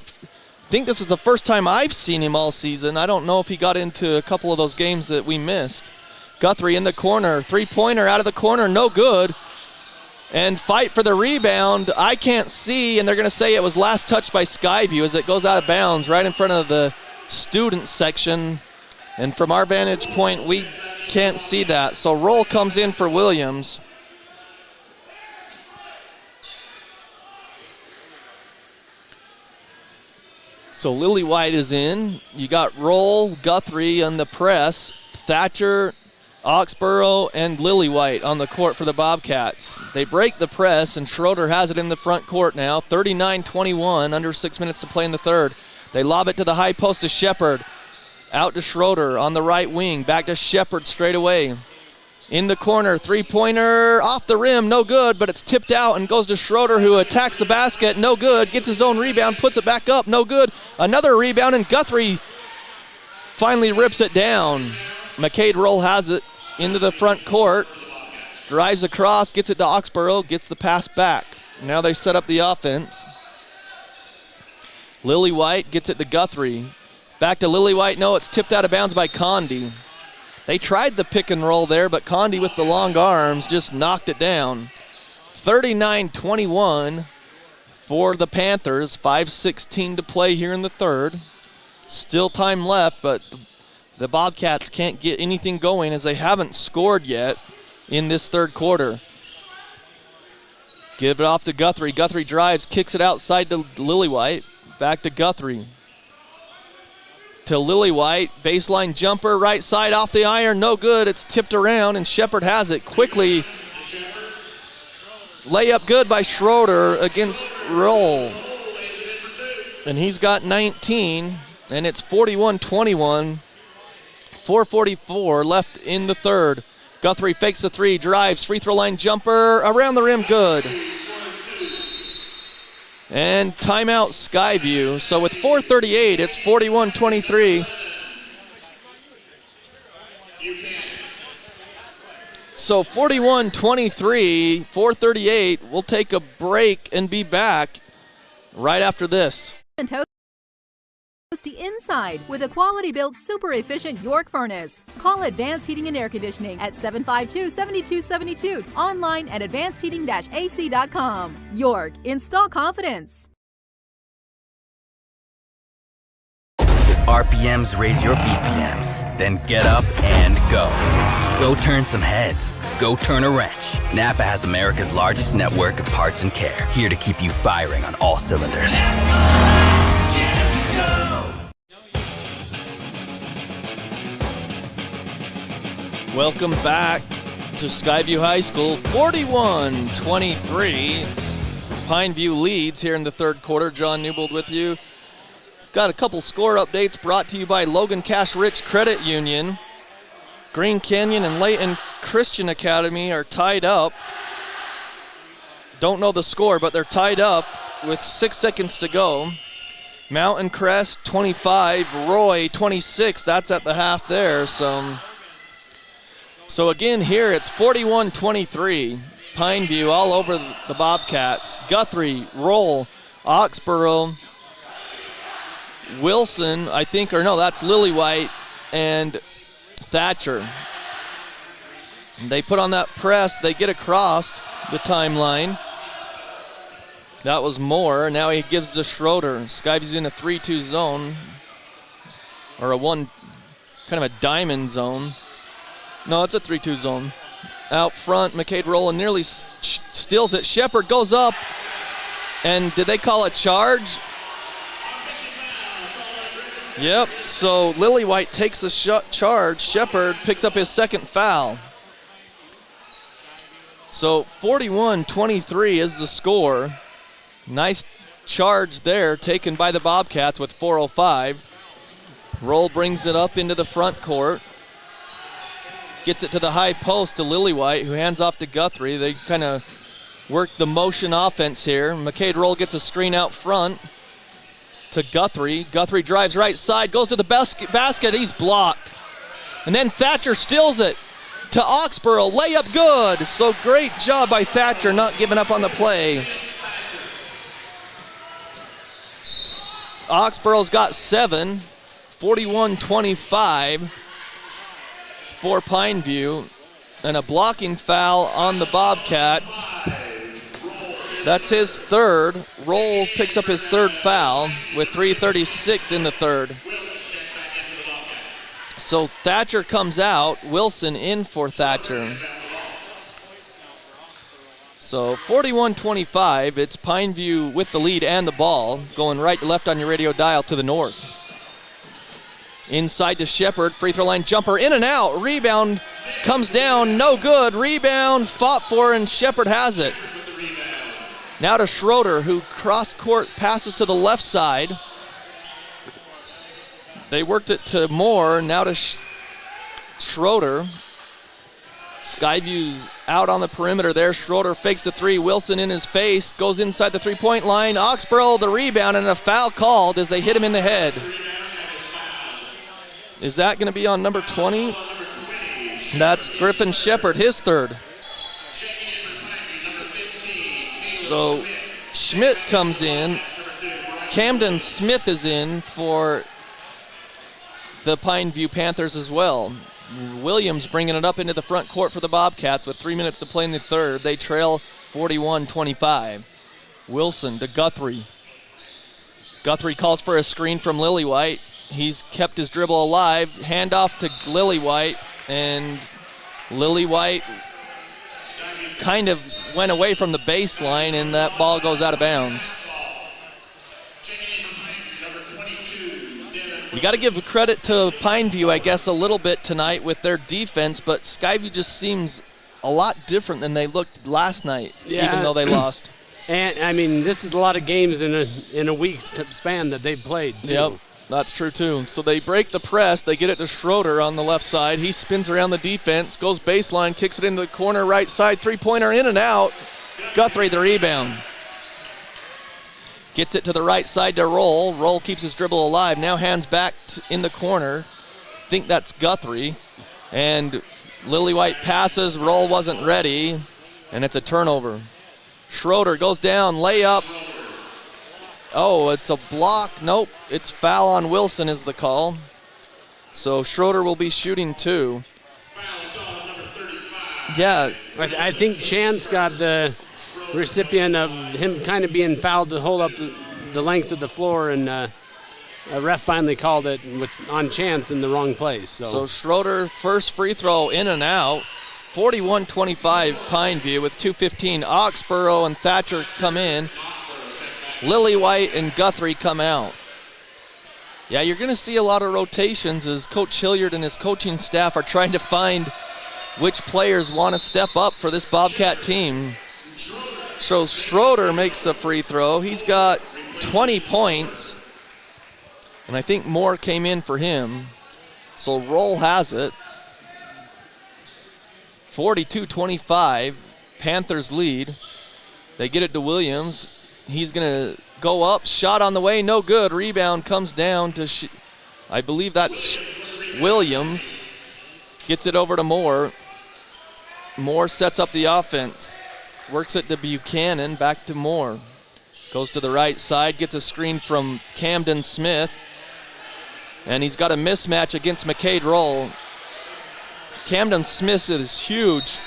I think this is the first time I've seen him all season. I don't know if he got into a couple of those games that we missed. Guthrie in the corner. Three-pointer out of the corner, no good. And fight for the rebound. I can't see, and they're going to say it was last touched by Skyview as it goes out of bounds right in front of the student section. And from our vantage point, we can't see that. So roll comes in for Williams. So Lillywhite is in. You got Roll, Guthrie on the press, Thatcher, Oxborough, and Lillywhite on the court for the Bobcats. They break the press, and Schroeder has it in the front court now. 39-21, under 6 minutes to play in the third. They lob it to the high post to Shepard. Out to Schroeder on the right wing. Back to Shepard straight away. In the corner, three-pointer off the rim, no good, but it's tipped out and goes to Schroeder, who attacks the basket, no good, gets his own rebound, puts it back up, no good. Another rebound, and Guthrie finally rips it down. McCade Roll has it into the front court, drives across, gets it to Oxborough, gets the pass back. Now they set up the offense. Lillywhite gets it to Guthrie. Back to Lillywhite, no, it's tipped out of bounds by Condi. They tried the pick and roll there, but Condi with the long arms just knocked it down. 39-21 for the Panthers. 5:16 to play here in the third. Still time left, but the Bobcats can't get anything going as they haven't scored yet in this third quarter. Give it off to Guthrie. Guthrie drives, kicks it outside to Lillywhite. Back to Guthrie. To Lillywhite, baseline jumper, right side off the iron, no good. It's tipped around, and Shepard has it quickly. Layup good by Schroeder against Roll. And he's got 19, and it's 41-21. 4:44 left in the third. Guthrie fakes the three, drives, free throw line jumper, around the rim, good. And timeout Skyview. So with 4:38, it's 41-23. So 41-23, 4:38. We'll take a break and be back right after this. Toasty inside with a quality-built, super-efficient York furnace. Call Advanced Heating and Air Conditioning at 752-7272. Online at advancedheating-ac.com. York, install confidence. RPMs raise your BPMs. Then get up and go. Go turn some heads. Go turn a wrench. Napa has America's largest network of parts and care, here to keep you firing on all cylinders. Welcome back to Skyview High School. 41-23. Pineview leads here in the third quarter. John Newbold with you. Got a couple score updates brought to you by Logan Cash Rich Credit Union. Green Canyon and Layton Christian Academy are tied up. Don't know the score, but they're tied up with 6 seconds to go. Mountain Crest 25, Roy 26. That's at the half there. So again here it's 41-23. Pineview all over the Bobcats. Guthrie, Roll, Oxborough, Wilson, I think, or no, that's Lillywhite and Thatcher. They put on that press. They get across the timeline. That was Moore. Now he gives to Schroeder. Skyview's in a 3-2 zone, or a one, kind of a diamond zone. No, it's a 3-2 zone. Out front, McCade Rowland nearly steals it. Shepard goes up, and did they call a charge? Yep, so Lillywhite takes the charge. Shepard picks up his second foul. So 41-23 is the score. Nice charge there taken by the Bobcats with 4:05. Roll brings it up into the front court. Gets it to the high post to Lillywhite, who hands off to Guthrie. They kind of work the motion offense here. McCade Roll gets a screen out front to Guthrie. Guthrie drives right side, goes to the basket. He's blocked. And then Thatcher steals it to Oxborough. Layup good. So great job by Thatcher not giving up on the play. Oxborough's got 7, 41-25 for Pineview, and a blocking foul on the Bobcats. That's his third. Roll picks up his third foul with 3:36 in the third. So Thatcher comes out, Wilson in for Thatcher. So 41-25, it's Pineview with the lead and the ball, going right to left on your radio dial to the north. Inside to Shepard, free throw line jumper, in and out, rebound, comes down, no good, rebound, fought for, and Shepard has it. Now to Schroeder, who cross court passes to the left side. They worked it to Moore, now to Schroeder. Skyview's out on the perimeter there. Schroeder fakes the three. Wilson in his face. Goes inside the three-point line. Oxborough the rebound, and a foul called as they hit him in the head. Is that going to be on number 20? That's Griffin Shepard, his third. So Schmidt comes in. Camden Smith is in for the Pineview Panthers as well. Williams bringing it up into the front court for the Bobcats with 3 minutes to play in the third. They trail 41-25. Wilson to Guthrie. Guthrie calls for a screen from Lillywhite. He's kept his dribble alive. Handoff to Lillywhite, and Lillywhite kind of went away from the baseline, and that ball goes out of bounds. You got to give credit to Pineview, I guess, a little bit tonight with their defense, but Skyview just seems a lot different than they looked last night, even though they lost. And, I mean, this is a lot of games in a week's span that they've played, too. Yep, that's true, too. So they break the press. They get it to Schroeder on the left side. He spins around the defense, goes baseline, kicks it into the corner right side. Three-pointer in and out. Guthrie the rebound. Gets it to the right side to Roll. Roll keeps his dribble alive. Now hands back in the corner. Think that's Guthrie. And Lillywhite passes. Roll wasn't ready. And it's a turnover. Schroeder goes down. Layup. Oh, it's a block. Nope. It's foul on Wilson is the call. So Schroeder will be shooting 2. Yeah. I think Chance got the recipient of him kind of being fouled to hold up the length of the floor, and a ref finally called it on Chance in the wrong place. So Schroeder, first free throw in and out. 41-25 Pineview with 2:15. Oxborough and Thatcher come in. Lillywhite and Guthrie come out. Yeah, you're going to see a lot of rotations as Coach Hilliard and his coaching staff are trying to find which players want to step up for this Bobcat team. So Schroeder makes the free throw. He's got 20 points. And I think Moore came in for him. So Roll has it. 42-25, Panthers lead. They get it to Williams. He's going to go up, shot on the way, no good. Rebound comes down to, I believe that's Williams. Gets it over to Moore. Moore sets up the offense. Works it to Buchanan, back to Moore. Goes to the right side, gets a screen from Camden Smith. And he's got a mismatch against McCade Roll. Camden Smith is huge.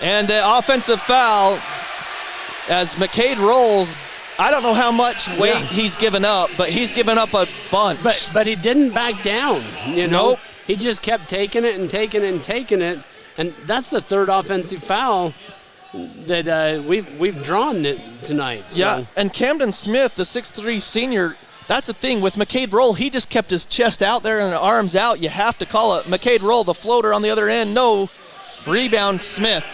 And the offensive foul as McCade rolls. I don't know how much weight he's given up, but he's given up a bunch. But he didn't back down, you know. Nope. He just kept taking it and taking it and taking it. And that's the third offensive foul that we've drawn tonight. So. Yeah, and Camden Smith, the 6'3 senior, that's the thing with McCade Roll. He just kept his chest out there and arms out. You have to call it. McCade Roll, the floater on the other end, no. Rebound Smith.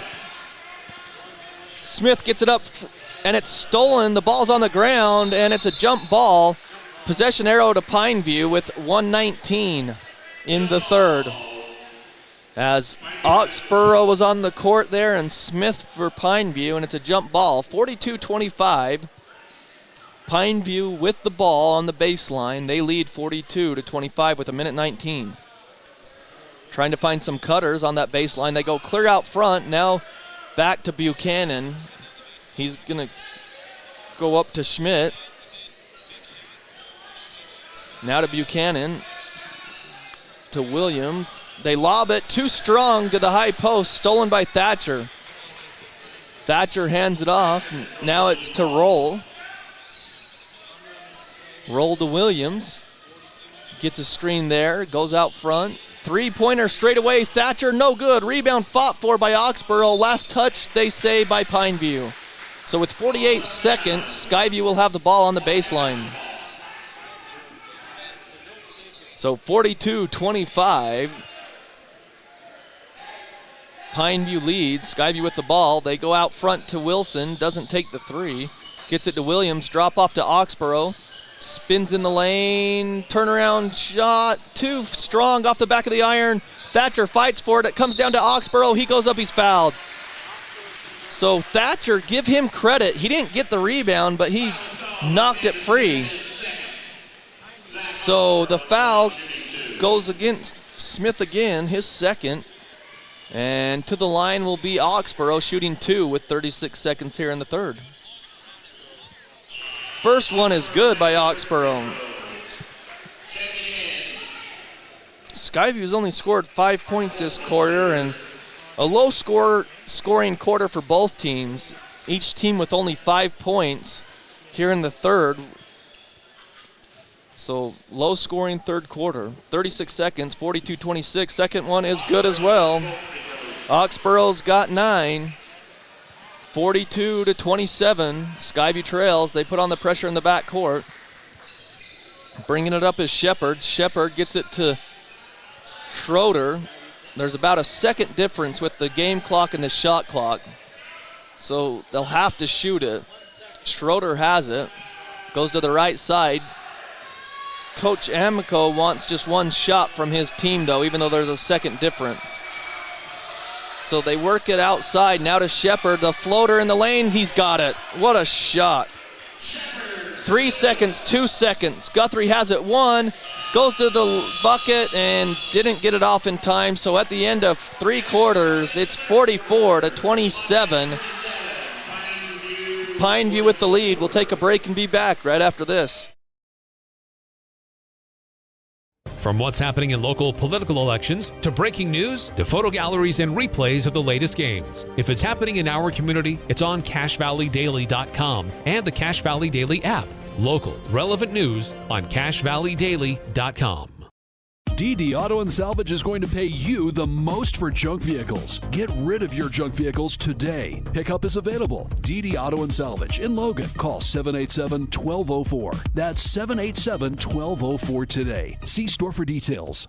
Smith gets it up, and it's stolen. The ball's on the ground, and it's a jump ball. Possession arrow to Pineview with 1:19 in the third. As Oxborough was on the court there, and Smith for Pineview, and it's a jump ball. 42-25. Pineview with the ball on the baseline. They lead 42-25 with 1:19. Trying to find some cutters on that baseline. They go clear out front. Now back to Buchanan. He's going to go up to Schmidt. Now to Buchanan. To Williams. They lob it too strong to the high post. Stolen by Thatcher. Thatcher hands it off. Now it's to Roll. Roll to Williams. Gets a screen there. Goes out front. Three-pointer straight away. Thatcher, no good. Rebound fought for by Oxborough. Last touch, they say, by Pineview. So with 48 seconds, Skyview will have the ball on the baseline. So 42-25. Pineview leads. Skyview with the ball. They go out front to Wilson. Doesn't take the three. Gets it to Williams. Drop off to Oxborough. Spins in the lane. Turnaround shot. Too strong off the back of the iron. Thatcher fights for it. It comes down to Oxborough. He goes up. He's fouled. So Thatcher, give him credit. He didn't get the rebound, but he knocked it free. So the foul goes against Smith again, his second. And to the line will be Oxborough, shooting two with 36 seconds here in the third. First one is good by Oxborough. Skyview's only scored 5 points this quarter, and a low scoring quarter for both teams. Each team with only 5 points here in the third. So low scoring third quarter. 36 seconds, 42-26. Second one is good as well. Oxborough's got 9. 42-27. Skyview trails. They put on the pressure in the backcourt. Bringing it up is Shepard. Shepard gets it to Schroeder. There's about a second difference with the game clock and the shot clock. So they'll have to shoot it. Schroeder has it. Goes to the right side. Coach Amico wants just one shot from his team, though, even though there's a second difference. So they work it outside. Now to Shepard. The floater in the lane. He's got it. What a shot. 3 seconds, 2 seconds. Guthrie has it. 1. Goes to the bucket and didn't get it off in time. So at the end of 3 quarters, it's 44-27. Pineview with the lead. We'll take a break and be back right after this. From what's happening in local political elections, to breaking news, to photo galleries and replays of the latest games. If it's happening in our community, it's on CashValleyDaily.com and the Cache Valley Daily app. Local, relevant news on CashValleyDaily.com. DD Auto and Salvage is going to pay you the most for junk vehicles. Get rid of your junk vehicles today. Pickup is available. DD Auto and Salvage in Logan. Call 787-1204. That's 787-1204 today. See store for details.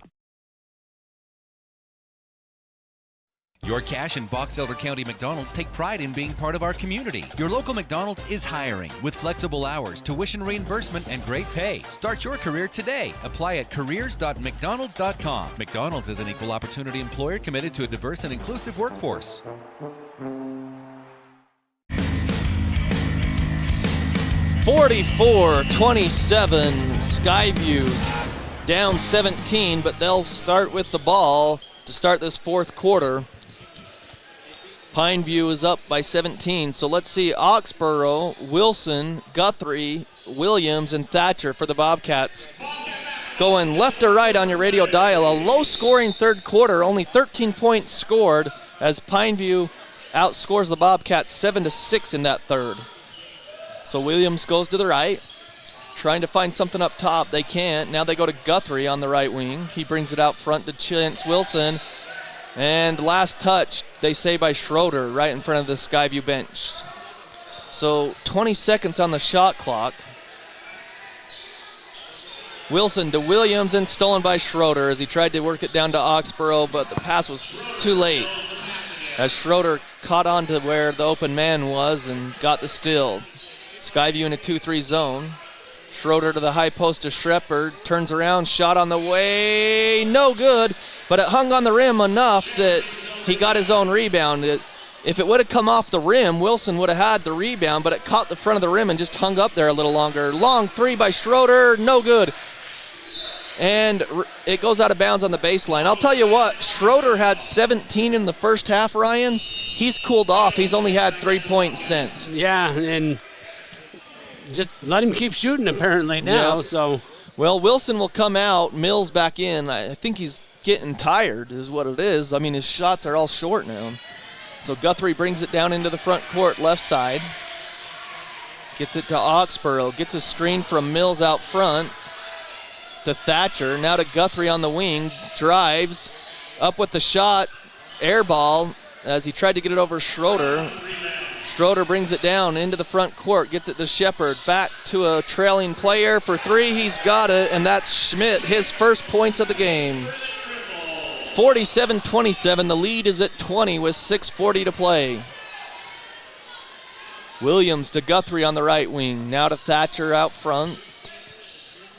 Your Cache and Box Elder County McDonald's take pride in being part of our community. Your local McDonald's is hiring with flexible hours, tuition reimbursement, and great pay. Start your career today. Apply at careers.mcdonalds.com. McDonald's is an equal opportunity employer committed to a diverse and inclusive workforce. 44-27, Skyview's down 17, but they'll start with the ball to start this fourth quarter. Pineview is up by 17, so let's see Oxborough, Wilson, Guthrie, Williams, and Thatcher for the Bobcats. Going left to right on your radio dial, a low-scoring third quarter, only 13 points scored as Pineview outscores the Bobcats 7-6 in that third. So Williams goes to the right, trying to find something up top. They can't. Now they go to Guthrie on the right wing. He brings it out front to Chance Wilson. And last touch, they say, by Schroeder right in front of the Skyview bench. So 20 seconds on the shot clock. Wilson to Williams and stolen by Schroeder as he tried to work it down to Oxborough, but the pass was too late as Schroeder caught on to where the open man was and got the steal. Skyview in a 2-3 zone. Schroeder to the high post to Shepard. Turns around, shot on the way. No good, but it hung on the rim enough that he got his own rebound. If it would have come off the rim, Wilson would have had the rebound, but it caught the front of the rim and just hung up there a little longer. Long three by Schroeder, no good. And it goes out of bounds on the baseline. I'll tell you what, Schroeder had 17 in the first half, Ryan. He's cooled off. He's only had 3 points since. Yeah, and just let him keep shooting apparently now. Yeah. So, well, Wilson will come out, Mills back in. I think he's getting tired is what it is. I mean, his shots are all short now. So Guthrie brings it down into the front court, left side. Gets it to Oxborough. Gets a screen from Mills out front to Thatcher. Now to Guthrie on the wing. Drives. Up with the shot. Air ball as he tried to get it over Schroeder. Schroeder brings it down into the front court. Gets it to Shepard. Back to a trailing player for three. He's got it, and that's Schmidt. His first points of the game. 47-27. The lead is at 20 with 6:40 to play. Williams to Guthrie on the right wing. Now to Thatcher out front.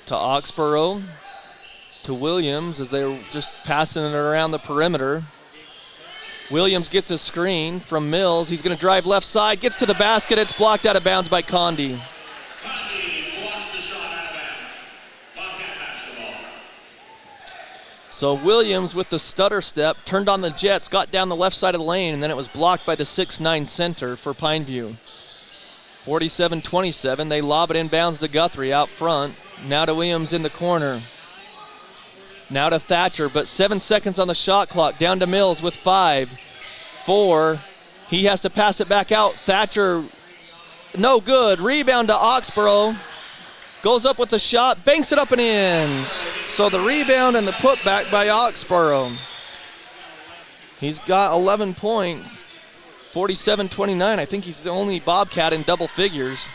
To Oxborough. To Williams as they're just passing it around the perimeter. Williams gets a screen from Mills. He's going to drive left side. Gets to the basket. It's blocked out of bounds by Condi. So Williams with the stutter step, turned on the jets, got down the left side of the lane, and then it was blocked by the 6'9 center for Pineview. 47-27, they lob it inbounds to Guthrie out front. Now to Williams in the corner. Now to Thatcher, but 7 seconds on the shot clock. Down to Mills with 5, 4. He has to pass it back out. Thatcher, no good. Rebound to Oxborough. Goes up with the shot, banks it up and in. So the rebound and the putback by Oxborough. He's got 11 points, 47-29. I think he's the only Bobcat in double figures.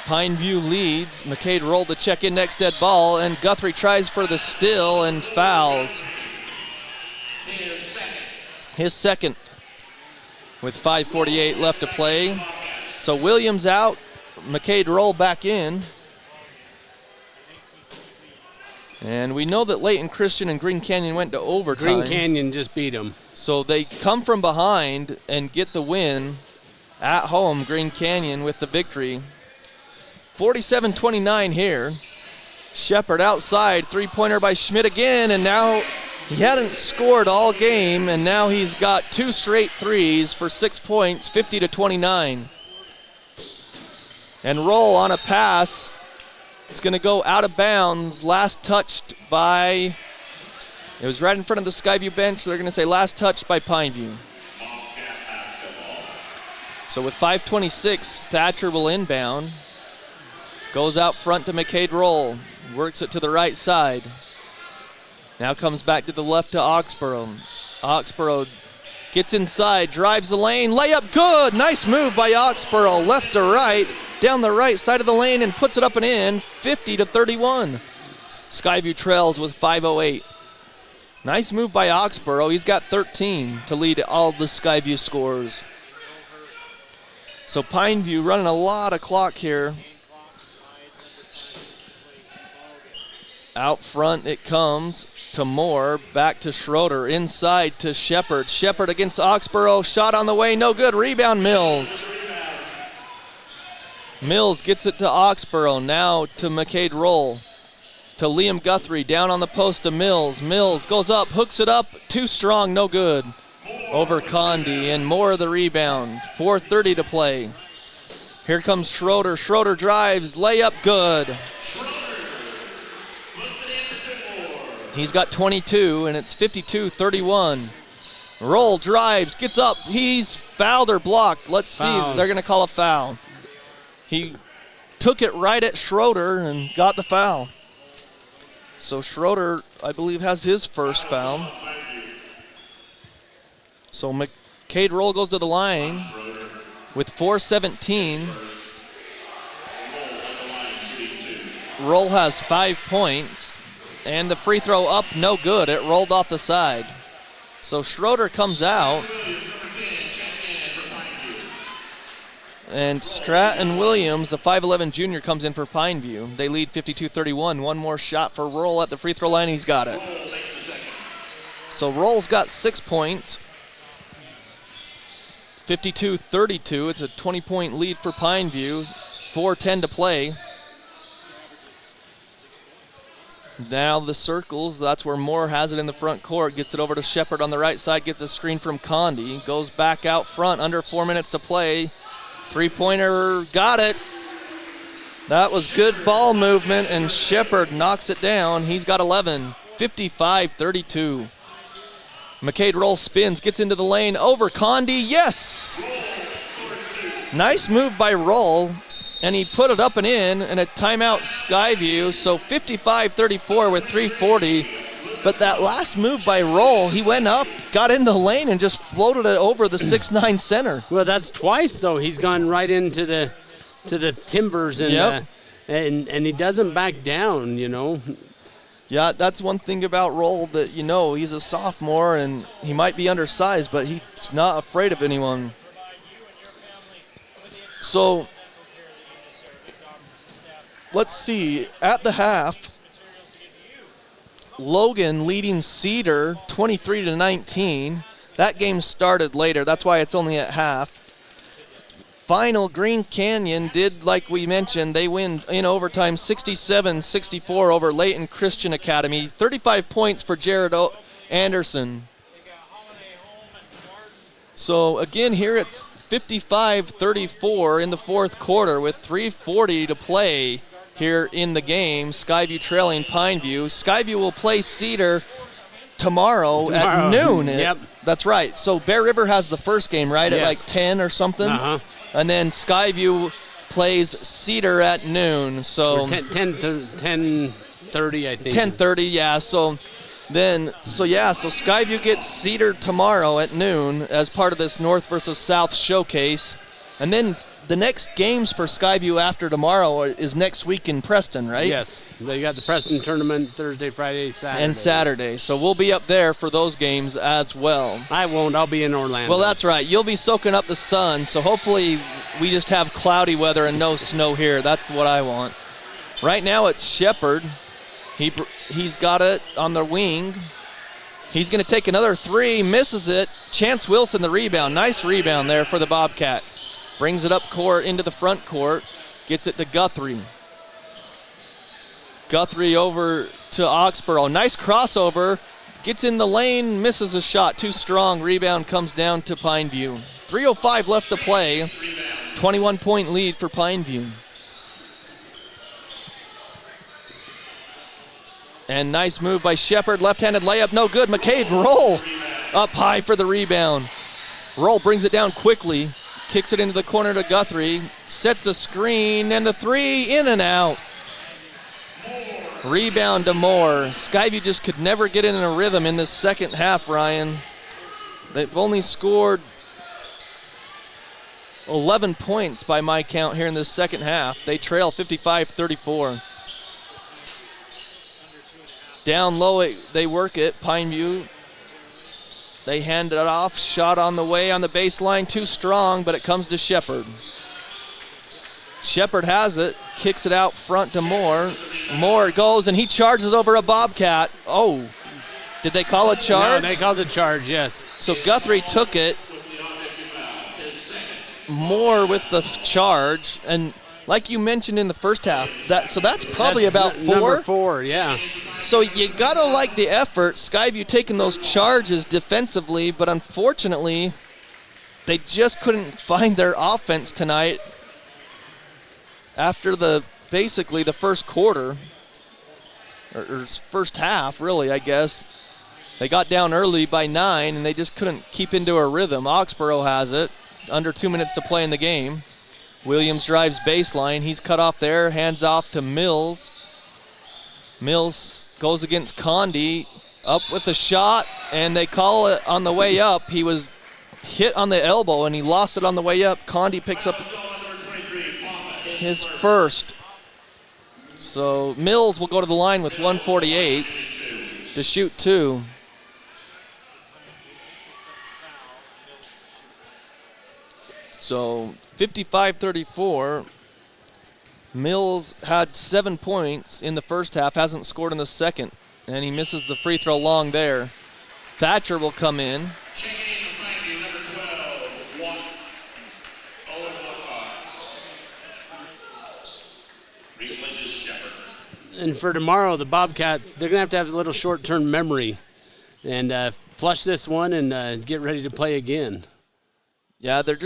Pineview leads. McCade rolled to check in next dead ball, and Guthrie tries for the steal and fouls. His second with 5:48 left to play. So Williams out, McCade roll back in. And we know that Layton Christian and Green Canyon went to overtime. Green Canyon just beat them. So they come from behind and get the win at home. Green Canyon with the victory. 47-29 here. Shepard outside, three-pointer by Schmidt again, and now he hadn't scored all game, and now he's got 2 straight threes for 6 points, 50-29. And Roll on a pass. It's going to go out of bounds. Last touched by, it was right in front of the Skyview bench, so they're going to say last touched by Pineview. So with 5:26, Thatcher will inbound. Goes out front to McCade Roll. Works it to the right side. Now comes back to the left to Oxborough. Oxborough gets inside, drives the lane, layup good. Nice move by Oxborough, left to right, down the right side of the lane and puts it up and in, 50-31. Skyview trails with 5:08. Nice move by Oxborough. He's got 13 to lead all the Skyview scores. So Pineview running a lot of clock here. Out front it comes to Moore, back to Schroeder, inside to Shepard. Shepard against Oxborough, shot on the way, no good. Rebound Mills. Mills gets it to Oxborough, now to McCade Roll. To Liam Guthrie, down on the post to Mills. Mills goes up, hooks it up, too strong, no good. Over Condi, and Moore the rebound. 4:30 to play. Here comes Schroeder. Schroeder drives, layup good. He's got 22, and it's 52-31. Roll drives, gets up. He's fouled or blocked. Let's see. They're going to call a foul. He took it right at Schroeder and got the foul. So Schroeder, I believe, has his first foul. So McCade Roll goes to the line with 4:17. Roll has 5 points. And the free throw up, no good. It rolled off the side. So Schroeder comes out. And Stratton Williams, the 5'11 junior, comes in for Pineview. They lead 52-31. One more shot for Roll at the free throw line. He's got it. So Roll's got 6 points. 52-32. It's a 20-point lead for Pineview. 4:10 to play. Now the circles, that's where Moore has it in the front court. Gets it over to Shepard on the right side, gets a screen from Condi. Goes back out front, under 4 minutes to play. Three-pointer, got it. That was good ball movement, and Shepard knocks it down. He's got 11, 55-32. McCade Roll spins, gets into the lane, over Condi, yes! Nice move by Roll. And he put it up and in, and a timeout Skyview, so 55-34 with 3:40. But that last move by Roll, he went up, got in the lane, and just floated it over the 6'9 center. Well, that's twice, though. He's gone right into the timbers, and Yep. and he doesn't back down, you know. Yeah, that's one thing about Roll that, you know, he's a sophomore, and he might be undersized, but he's not afraid of anyone. So let's see, at the half, Logan leading Cedar 23-19. That game started later, that's why it's only at half. Final, Green Canyon did, like we mentioned, they win in overtime 67-64 over Layton Christian Academy. 35 points for Jared Anderson. So again, here it's 55-34 in the fourth quarter with 3:40 to play here in the game. Skyview trailing Pineview. Skyview will play Cedar tomorrow at noon. Yep. That's right. So Bear River has the first game, right, Yes. at like 10 or something? Uh-huh. And then Skyview plays Cedar at noon. So 10:30, I think. 10:30, yeah. So Skyview gets Cedar tomorrow at noon as part of this North versus South showcase. And then the next games for Skyview after tomorrow is next week in Preston, right? Yes. They got the Preston tournament Thursday, Friday, Saturday. And Saturday. So we'll be up there for those games as well. I won't. I'll be in Orlando. Well, that's right. You'll be soaking up the sun, so hopefully we just have cloudy weather and no snow here. That's what I want. Right now it's Shepard. He's got it on the wing. He's going to take another three, misses it. Chance Wilson the rebound. Nice rebound there for the Bobcats. Brings it up court into the front court. Gets it to Guthrie. Guthrie over to Oxborough. Nice crossover. Gets in the lane, misses a shot. Too strong. Rebound comes down to Pineview. 3:05 left to play. 21-point lead for Pineview. And nice move by Shepard. Left-handed layup, no good. McCade Roll up high for the rebound. Roll brings it down quickly. Kicks it into the corner to Guthrie. Sets a screen, and the three in and out. Rebound to Moore. Skyview just could never get in a rhythm in this second half, Ryan. They've only scored 11 points by my count here in this second half. They trail 55-34. Down low, they work it. Pineview, they hand it off. Shot on the way on the baseline, too strong, but it comes to Shepard. Shepard has it, kicks it out front to Moore. Moore goes, and he charges over a Bobcat. Oh, did they call a charge? No, they called a charge, yes. So Guthrie took it. Moore with the charge, and like you mentioned in the first half, that's probably about 4. Number 4, yeah. So you gotta like the effort. Skyview taking those charges defensively, but unfortunately, they just couldn't find their offense tonight after basically the first quarter, or first half, really, I guess. They got down early by 9, and they just couldn't keep into a rhythm. Oxborough has it. Under 2 minutes to play in the game. Williams drives baseline. He's cut off there, hands off to Mills. Mills goes against Condi, up with a shot, and they call it on the way up. He was hit on the elbow, and he lost it on the way up. Condi picks up his first. So Mills will go to the line with 1:48 to shoot 2. So 55-34. Mills had 7 points in the first half, hasn't scored in the second, and he misses the free throw long there. Thatcher will come in. And for tomorrow, the Bobcats, they're going to have a little short-term memory and flush this one and get ready to play again. Yeah, they're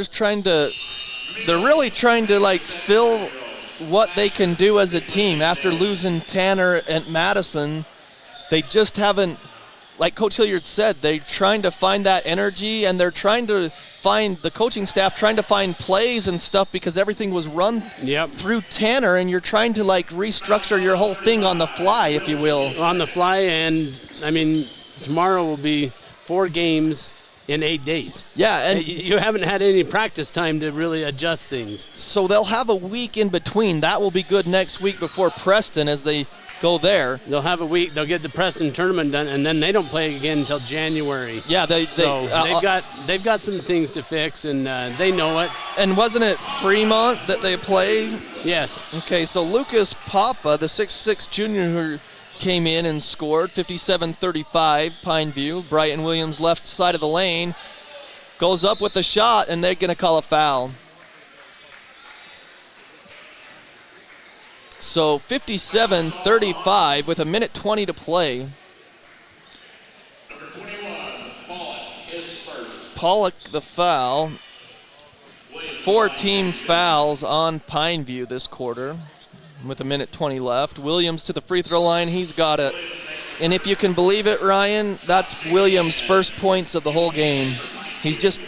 really trying to like fill what they can do as a team. After losing Tanner and Madison, they just haven't, like Coach Hilliard said, they're trying to find that energy, and they're trying to find, the coaching staff trying to find plays and stuff because everything was run through Tanner, and you're trying to like restructure your whole thing on the fly, if you will. On the fly, and I mean, tomorrow will be 4 games in 8 days. Yeah, and you haven't had any practice time to really adjust things. So they'll have a week in between. That will be good next week before Preston as they go there. They'll have a week. They'll get the Preston tournament done, and then they don't play again until January. Yeah, they've got some things to fix, and they know it. And wasn't it Fremont that they played? Yes. Okay, so Lucas Papa, the 6'6" junior who came in and scored, 57-35, Pineview. Brighton Williams left side of the lane, goes up with a shot, and they're going to call a foul. So 57-35 with 1:20 to play. Number 21, Pollock is first. Pollock the foul. 4 team fouls on Pineview this quarter with 1:20 left. Williams to the free throw line. He's got it. And if you can believe it, Ryan, that's Williams' first points of the whole game. He's just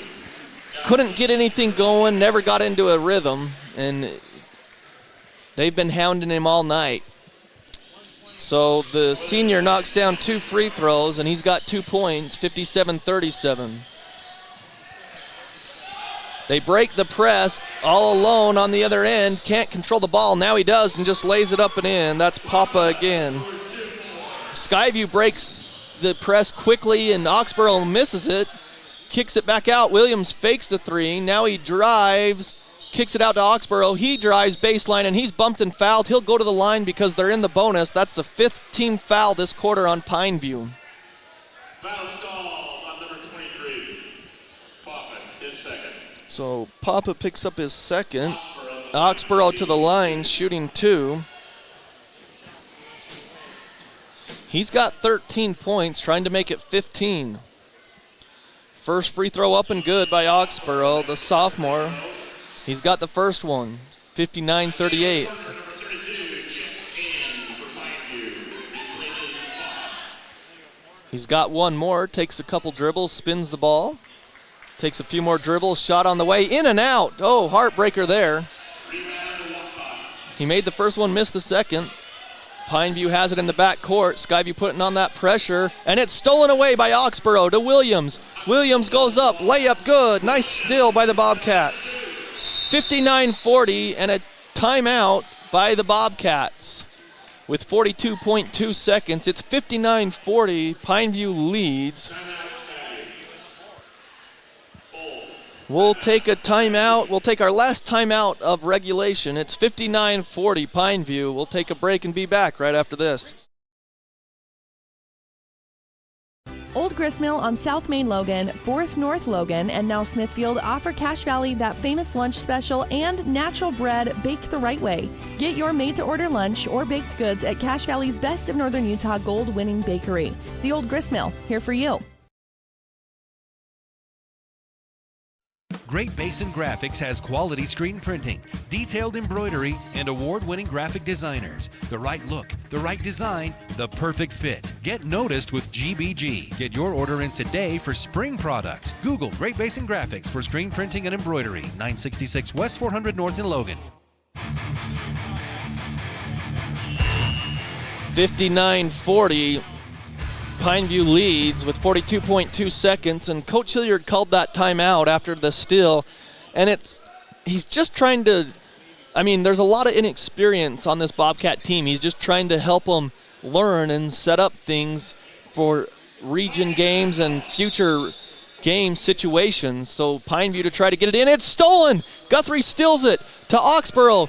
couldn't get anything going, never got into a rhythm, and they've been hounding him all night. So the senior knocks down 2 free throws, and he's got 2 points, 57-37. They break the press all alone on the other end. Can't control the ball. Now he does and just lays it up and in. That's Papa again. Skyview breaks the press quickly, and Oxborough misses it. Kicks it back out. Williams fakes the 3. Now he drives. Kicks it out to Oxborough. He drives baseline, and he's bumped and fouled. He'll go to the line because they're in the bonus. That's the 5th team foul this quarter on Pineview. Foul called on number 23. Papa, his second. So Papa picks up his second. Oxborough to the line, shooting 2. He's got 13 points, trying to make it 15. First free throw up and good by Oxborough, the sophomore. He's got the first one, 59-38. He's got one more, takes a couple dribbles, spins the ball. Takes a few more dribbles, shot on the way, in and out. Oh, heartbreaker there. He made the first one, missed the second. Pineview has it in the back court. Skyview putting on that pressure, and it's stolen away by Oxborough to Williams. Williams goes up, layup good. Nice steal by the Bobcats. 59-40 and a timeout by the Bobcats. with 42.2 seconds. It's 59-40. Pineview leads. We'll take a timeout. We'll take our last timeout of regulation. It's 59-40 Pineview. We'll take a break and be back right after this. Old Gristmill on South Main Logan, 4th North Logan, and now Smithfield offer Cache Valley that famous lunch special and natural bread baked the right way. Get your made-to-order lunch or baked goods at Cache Valley's Best of Northern Utah gold-winning bakery. The Old Gristmill, here for you. Great Basin Graphics has quality screen printing, detailed embroidery, and award-winning graphic designers. The right look, the right design, the perfect fit. Get noticed with GBG. Get your order in today for spring products. Google Great Basin Graphics for screen printing and embroidery. 966 West 400 North in Logan. 59-40. Pineview leads with 42.2 seconds, and Coach Hilliard called that timeout after the steal. And he's just trying to, there's a lot of inexperience on this Bobcat team. He's just trying to help them learn and set up things for region games and future game situations. So Pineview to try to get it in. It's stolen. Guthrie steals it to Oxborough,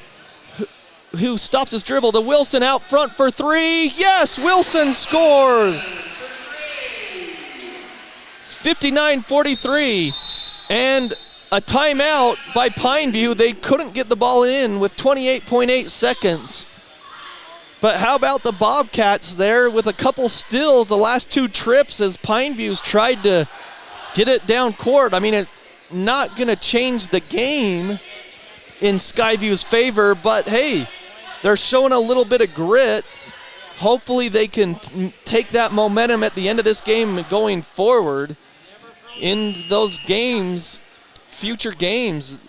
who stops his dribble to Wilson out front for three. Yes, Wilson scores. 59-43, and a timeout by Pineview. They couldn't get the ball in with 28.8 seconds. But how about the Bobcats there with a couple steals the last two trips as Pineview's tried to get it down court. It's not going to change the game in Skyview's favor, but hey, they're showing a little bit of grit. Hopefully they can take that momentum at the end of this game going forward in those games, future games.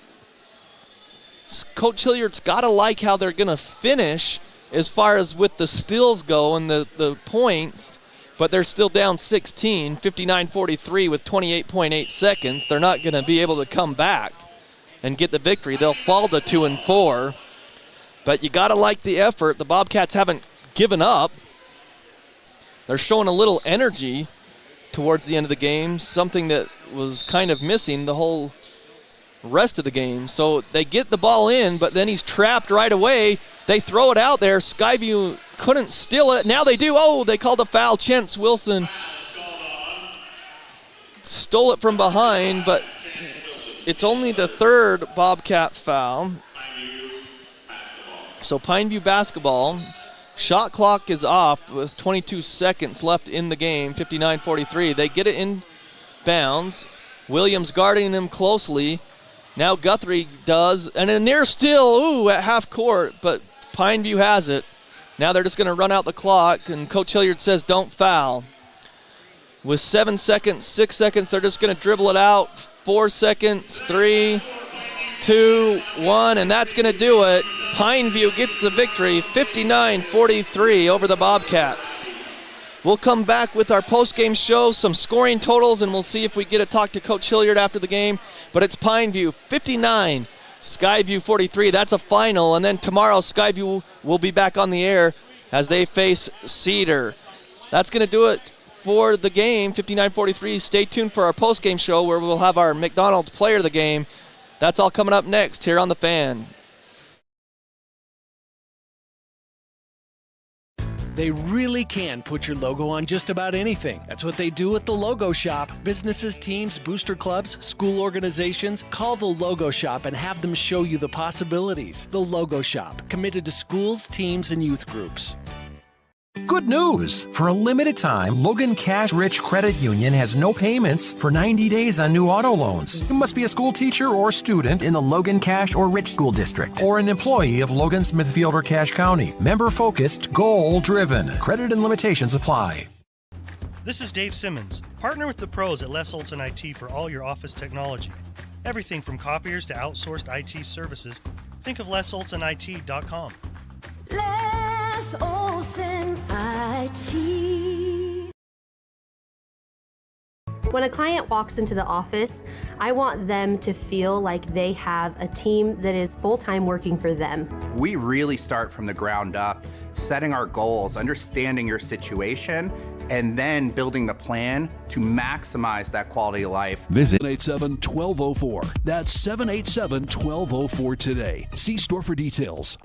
Coach Hilliard's got to like how they're going to finish as far as with the steals go and the points, but they're still down 16, 59-43 with 28.8 seconds. They're not going to be able to come back and get the victory. They'll fall to 2-4, but you got to like the effort. The Bobcats haven't given up. They're showing a little energy towards the end of the game, something that was kind of missing the whole rest of the game. So they get the ball in, but then he's trapped right away. They throw it out there. Skyview couldn't steal it. Now they do. Oh, they called a foul. Chance Wilson stole it from behind, but it's only the third Bobcat foul. So Pineview basketball. Shot clock is off with 22 seconds left in the game, 59-43. They get it in bounds. Williams guarding them closely. Now Guthrie does, and a near steal, at half court, but Pineview has it. Now they're just going to run out the clock, and Coach Hilliard says don't foul. With 7 seconds, 6 seconds, they're just going to dribble it out. 4 seconds, 3, 2, 1, and that's going to do it. Pineview gets the victory, 59-43 over the Bobcats. We'll come back with our post-game show, some scoring totals, and we'll see if we get to talk to Coach Hilliard after the game. But it's Pineview 59, Skyview 43. That's a final, and then tomorrow Skyview will be back on the air as they face Cedar. That's going to do it for the game, 59-43. Stay tuned for our post-game show where we'll have our McDonald's player of the game. That's all coming up next here on The Fan. They really can put your logo on just about anything. That's what they do at the Logo Shop. Businesses, teams, booster clubs, school organizations, call the Logo Shop and have them show you the possibilities. The Logo Shop, committed to schools, teams, and youth groups. Good news! For a limited time, Logan Cash Rich Credit Union has no payments for 90 days on new auto loans. You must be a school teacher or student in the Logan Cash or Rich School District, or an employee of Logan, Smithfield, or Cache County. Member-focused, goal-driven. Credit and limitations apply. This is Dave Simmons. Partner with the pros at Les Olson IT for all your office technology. Everything from copiers to outsourced IT services. Think of lesolsonit.com. Les Olson IT. When a client walks into the office, I want them to feel like they have a team that is full-time working for them. We really start from the ground up, setting our goals, understanding your situation, and then building the plan to maximize that quality of life. Visit 787-1204. That's 787-1204 today. See store for details.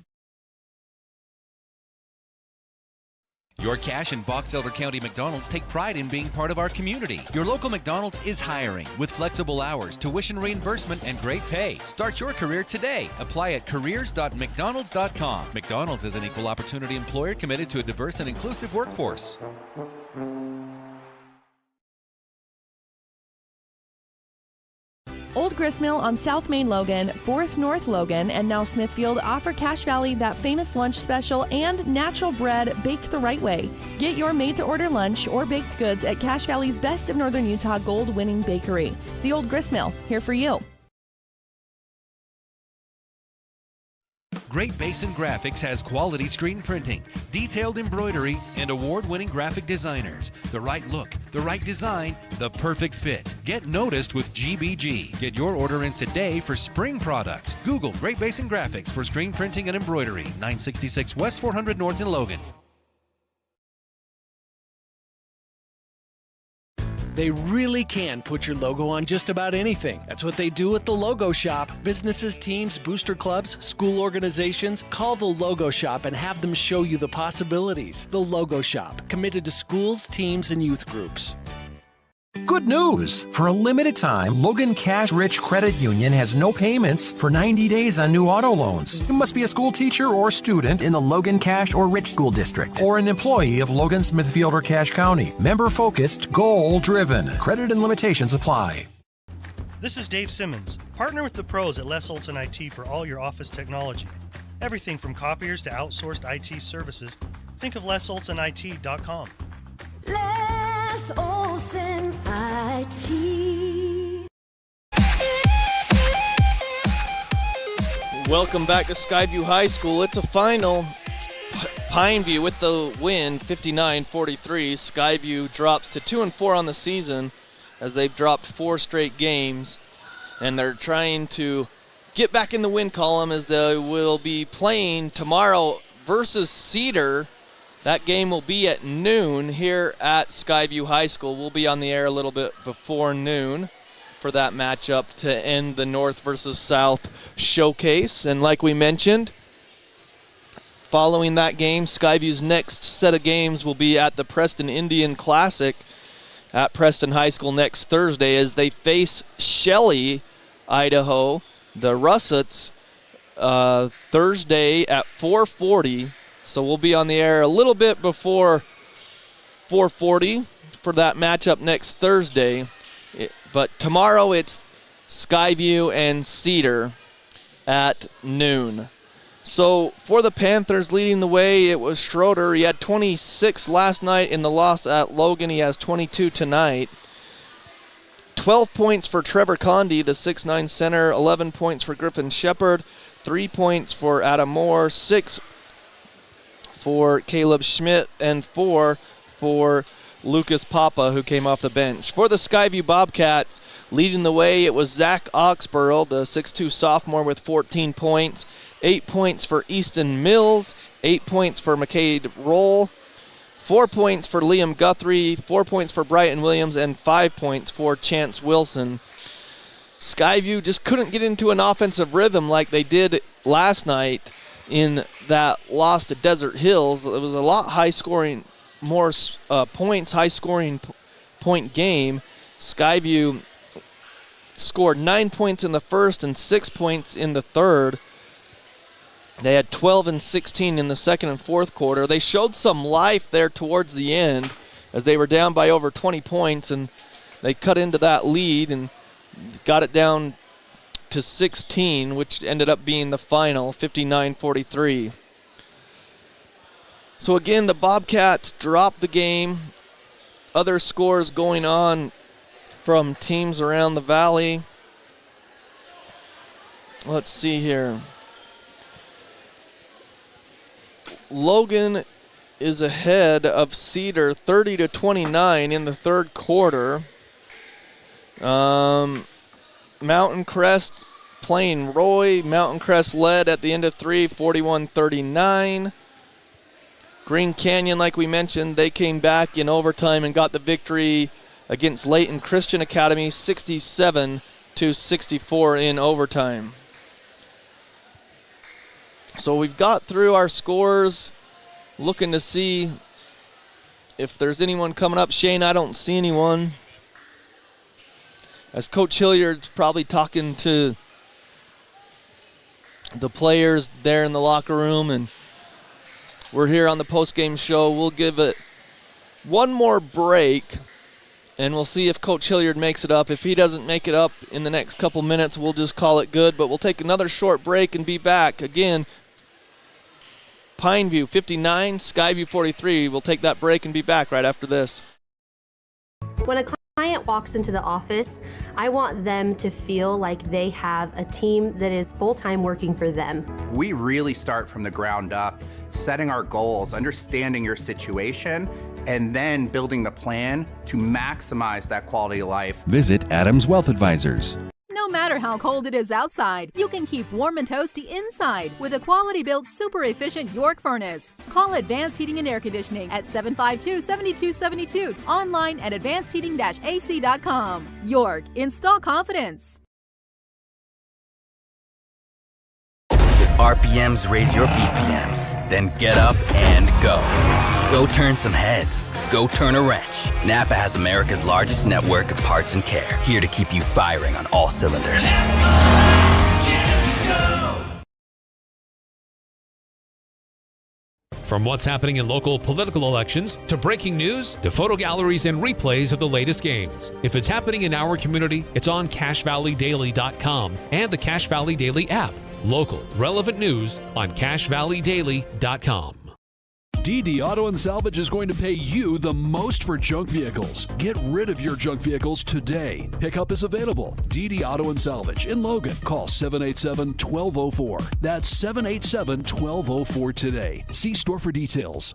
Your Cache and Box Elder County McDonald's take pride in being part of our community. Your local McDonald's is hiring with flexible hours, tuition reimbursement, and great pay. Start your career today. Apply at careers.mcdonalds.com. McDonald's is an equal opportunity employer committed to a diverse and inclusive workforce. Old Gristmill on South Main Logan, 4th North Logan, and now Smithfield offer Cache Valley that famous lunch special and natural bread baked the right way. Get your made-to-order lunch or baked goods at Cache Valley's Best of Northern Utah gold-winning bakery. The Old Gristmill, here for you. Great Basin Graphics has quality screen printing, detailed embroidery, and award-winning graphic designers. The right look, the right design, the perfect fit. Get noticed with GBG. Get your order in today for spring products. Google Great Basin Graphics for screen printing and embroidery. 966 West 400 North in Logan. They really can put your logo on just about anything. That's what they do at the Logo Shop. Businesses, teams, booster clubs, school organizations. Call the Logo Shop and have them show you the possibilities. The Logo Shop, committed to schools, teams, and youth groups. Good news! For a limited time, Logan Cash Rich Credit Union has no payments for 90 days on new auto loans. You must be a school teacher or student in the Logan Cash or Rich School District, or an employee of Logan, Smithfield, or Cache County. Member-focused, goal-driven. Credit and limitations apply. This is Dave Simmons. Partner with the pros at Les Olson IT for all your office technology. Everything from copiers to outsourced IT services. Think of LesOlsonIT.com. Les Olson IT. Welcome back to Skyview High School. It's a final. Pineview with the win, 59-43. Skyview drops to 2-4 on the season as they've dropped 4 straight games, and they're trying to get back in the win column as they will be playing tomorrow versus Cedar. That game will be at noon here at Skyview High School. We'll be on the air a little bit before noon for that matchup to end the North versus South showcase. And like we mentioned, following that game, Skyview's next set of games will be at the Preston Indian Classic at Preston High School next Thursday as they face Shelley, Idaho, the Russets, Thursday at 4:40. So we'll be on the air a little bit before 4:40 for that matchup next Thursday. But tomorrow it's Skyview and Cedar at noon. So for the Panthers, leading the way, it was Schroeder. He had 26 last night in the loss at Logan. He has 22 tonight. 12 points for Trevor Condi, the 6'9 center. 11 points for Griffin Shepard. 3 points for Adam Moore. 6 for Caleb Schmidt, and 4 for Lucas Papa, who came off the bench. For the Skyview Bobcats, leading the way, it was Zach Oxborough, the 6'2 sophomore, with 14 points. 8 points for Easton Mills, 8 points for McCade Roll, 4 points for Liam Guthrie, 4 points for Brighton Williams, and 5 points for Chance Wilson. Skyview just couldn't get into an offensive rhythm like they did last night in that loss to Desert Hills. It was a lot high-scoring, more points, high-scoring point game. Skyview scored 9 points in the first and 6 points in the third. They had 12 and 16 in the second and fourth quarter. They showed some life there towards the end as they were down by over 20 points, and they cut into that lead and got it down to 16, which ended up being the final, 59-43. So again, the Bobcats dropped the game. Other scores going on from teams around the valley. Let's see here. Logan is ahead of Cedar 30-29 in the third quarter. Mountain Crest playing Roy. Mountain Crest led at the end of 3, 41-39. Green Canyon, like we mentioned, they came back in overtime and got the victory against Layton Christian Academy, 67-64 in overtime. So we've got through our scores, looking to see if there's anyone coming up. Shane, I don't see anyone. As Coach Hilliard's probably talking to the players there in the locker room, and we're here on the post-game show. We'll give it one more break, and we'll see if Coach Hilliard makes it up. If he doesn't make it up in the next couple minutes, we'll just call it good, but we'll take another short break and be back. Again, Pineview 59, Skyview 43. We'll take that break and be back right after this. When a client walks into the office, I want them to feel like they have a team that is full-time working for them. We really start from the ground up, setting our goals, understanding your situation, and then building the plan to maximize that quality of life. Visit Adams Wealth Advisors. No matter how cold it is outside, you can keep warm and toasty inside with a quality-built, super-efficient York furnace. Call Advanced Heating and Air Conditioning at 752-7272. Online at advancedheating-ac.com. York, install confidence. RPMs raise your BPMs. Then get up and go. Go turn some heads. Go turn a wrench. Napa has America's largest network of parts and care, here to keep you firing on all cylinders. From what's happening in local political elections, to breaking news, to photo galleries and replays of the latest games. If it's happening in our community, it's on CashValleyDaily.com and the Cache Valley Daily app. Local, relevant news on CashValleyDaily.com. DD Auto and Salvage is going to pay you the most for junk vehicles. Get rid of your junk vehicles today. Pickup is available. DD Auto and Salvage in Logan. Call 787-1204. That's 787-1204 today. See store for details.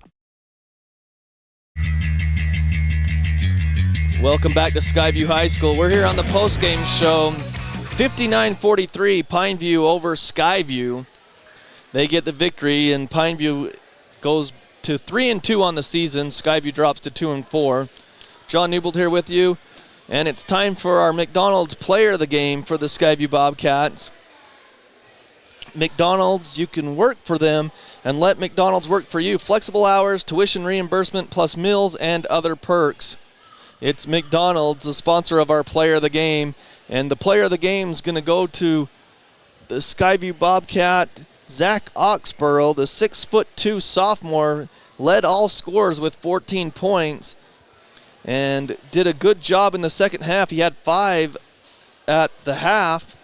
Welcome back to Skyview High School. We're here on the post-game show. 59-43, Pineview over Skyview. They get the victory, and Pineview goes to 3-2 on the season. Skyview drops to 2-4. John Newbold here with you, and it's time for our McDonald's Player of the Game for the Skyview Bobcats. McDonald's, you can work for them and let McDonald's work for you. Flexible hours, tuition reimbursement, plus meals and other perks. It's McDonald's, the sponsor of our Player of the Game, and the Player of the Game is going to go to the Skyview Bobcat, Zach Oxborough, the 6'2" sophomore, led all scorers with 14 points and did a good job in the second half. He had 5 at the half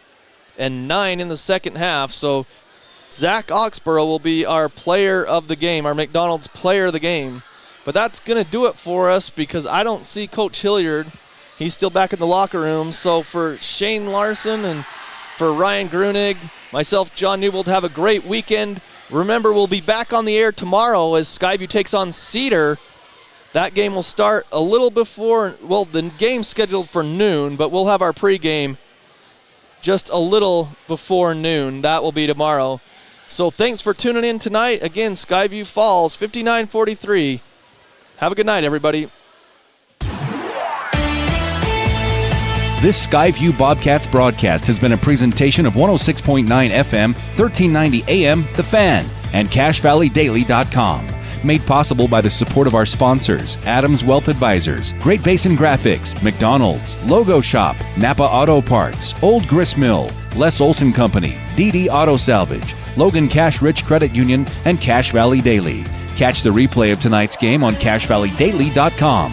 and 9 in the second half. So Zach Oxborough will be our Player of the Game, our McDonald's Player of the Game. But that's going to do it for us because I don't see Coach Hilliard. He's still back in the locker room. So for Shane Larson and for Ryan Grunig, myself, John Newbold, have a great weekend. Remember, we'll be back on the air tomorrow as Skyview takes on Cedar. That game will start a little before, well, the game's scheduled for noon, but we'll have our pregame just a little before noon. That will be tomorrow. So thanks for tuning in tonight. Again, Skyview Falls, 59-43. Have a good night, everybody. This Skyview Bobcats broadcast has been a presentation of 106.9 FM, 1390 AM, The Fan, and CacheValleyDaily.com. Made possible by the support of our sponsors, Adams Wealth Advisors, Great Basin Graphics, McDonald's, Logo Shop, Napa Auto Parts, Old Grist Mill, Les Olson Company, DD Auto Salvage, Logan Cash Rich Credit Union, and Cache Valley Daily. Catch the replay of tonight's game on CacheValleyDaily.com.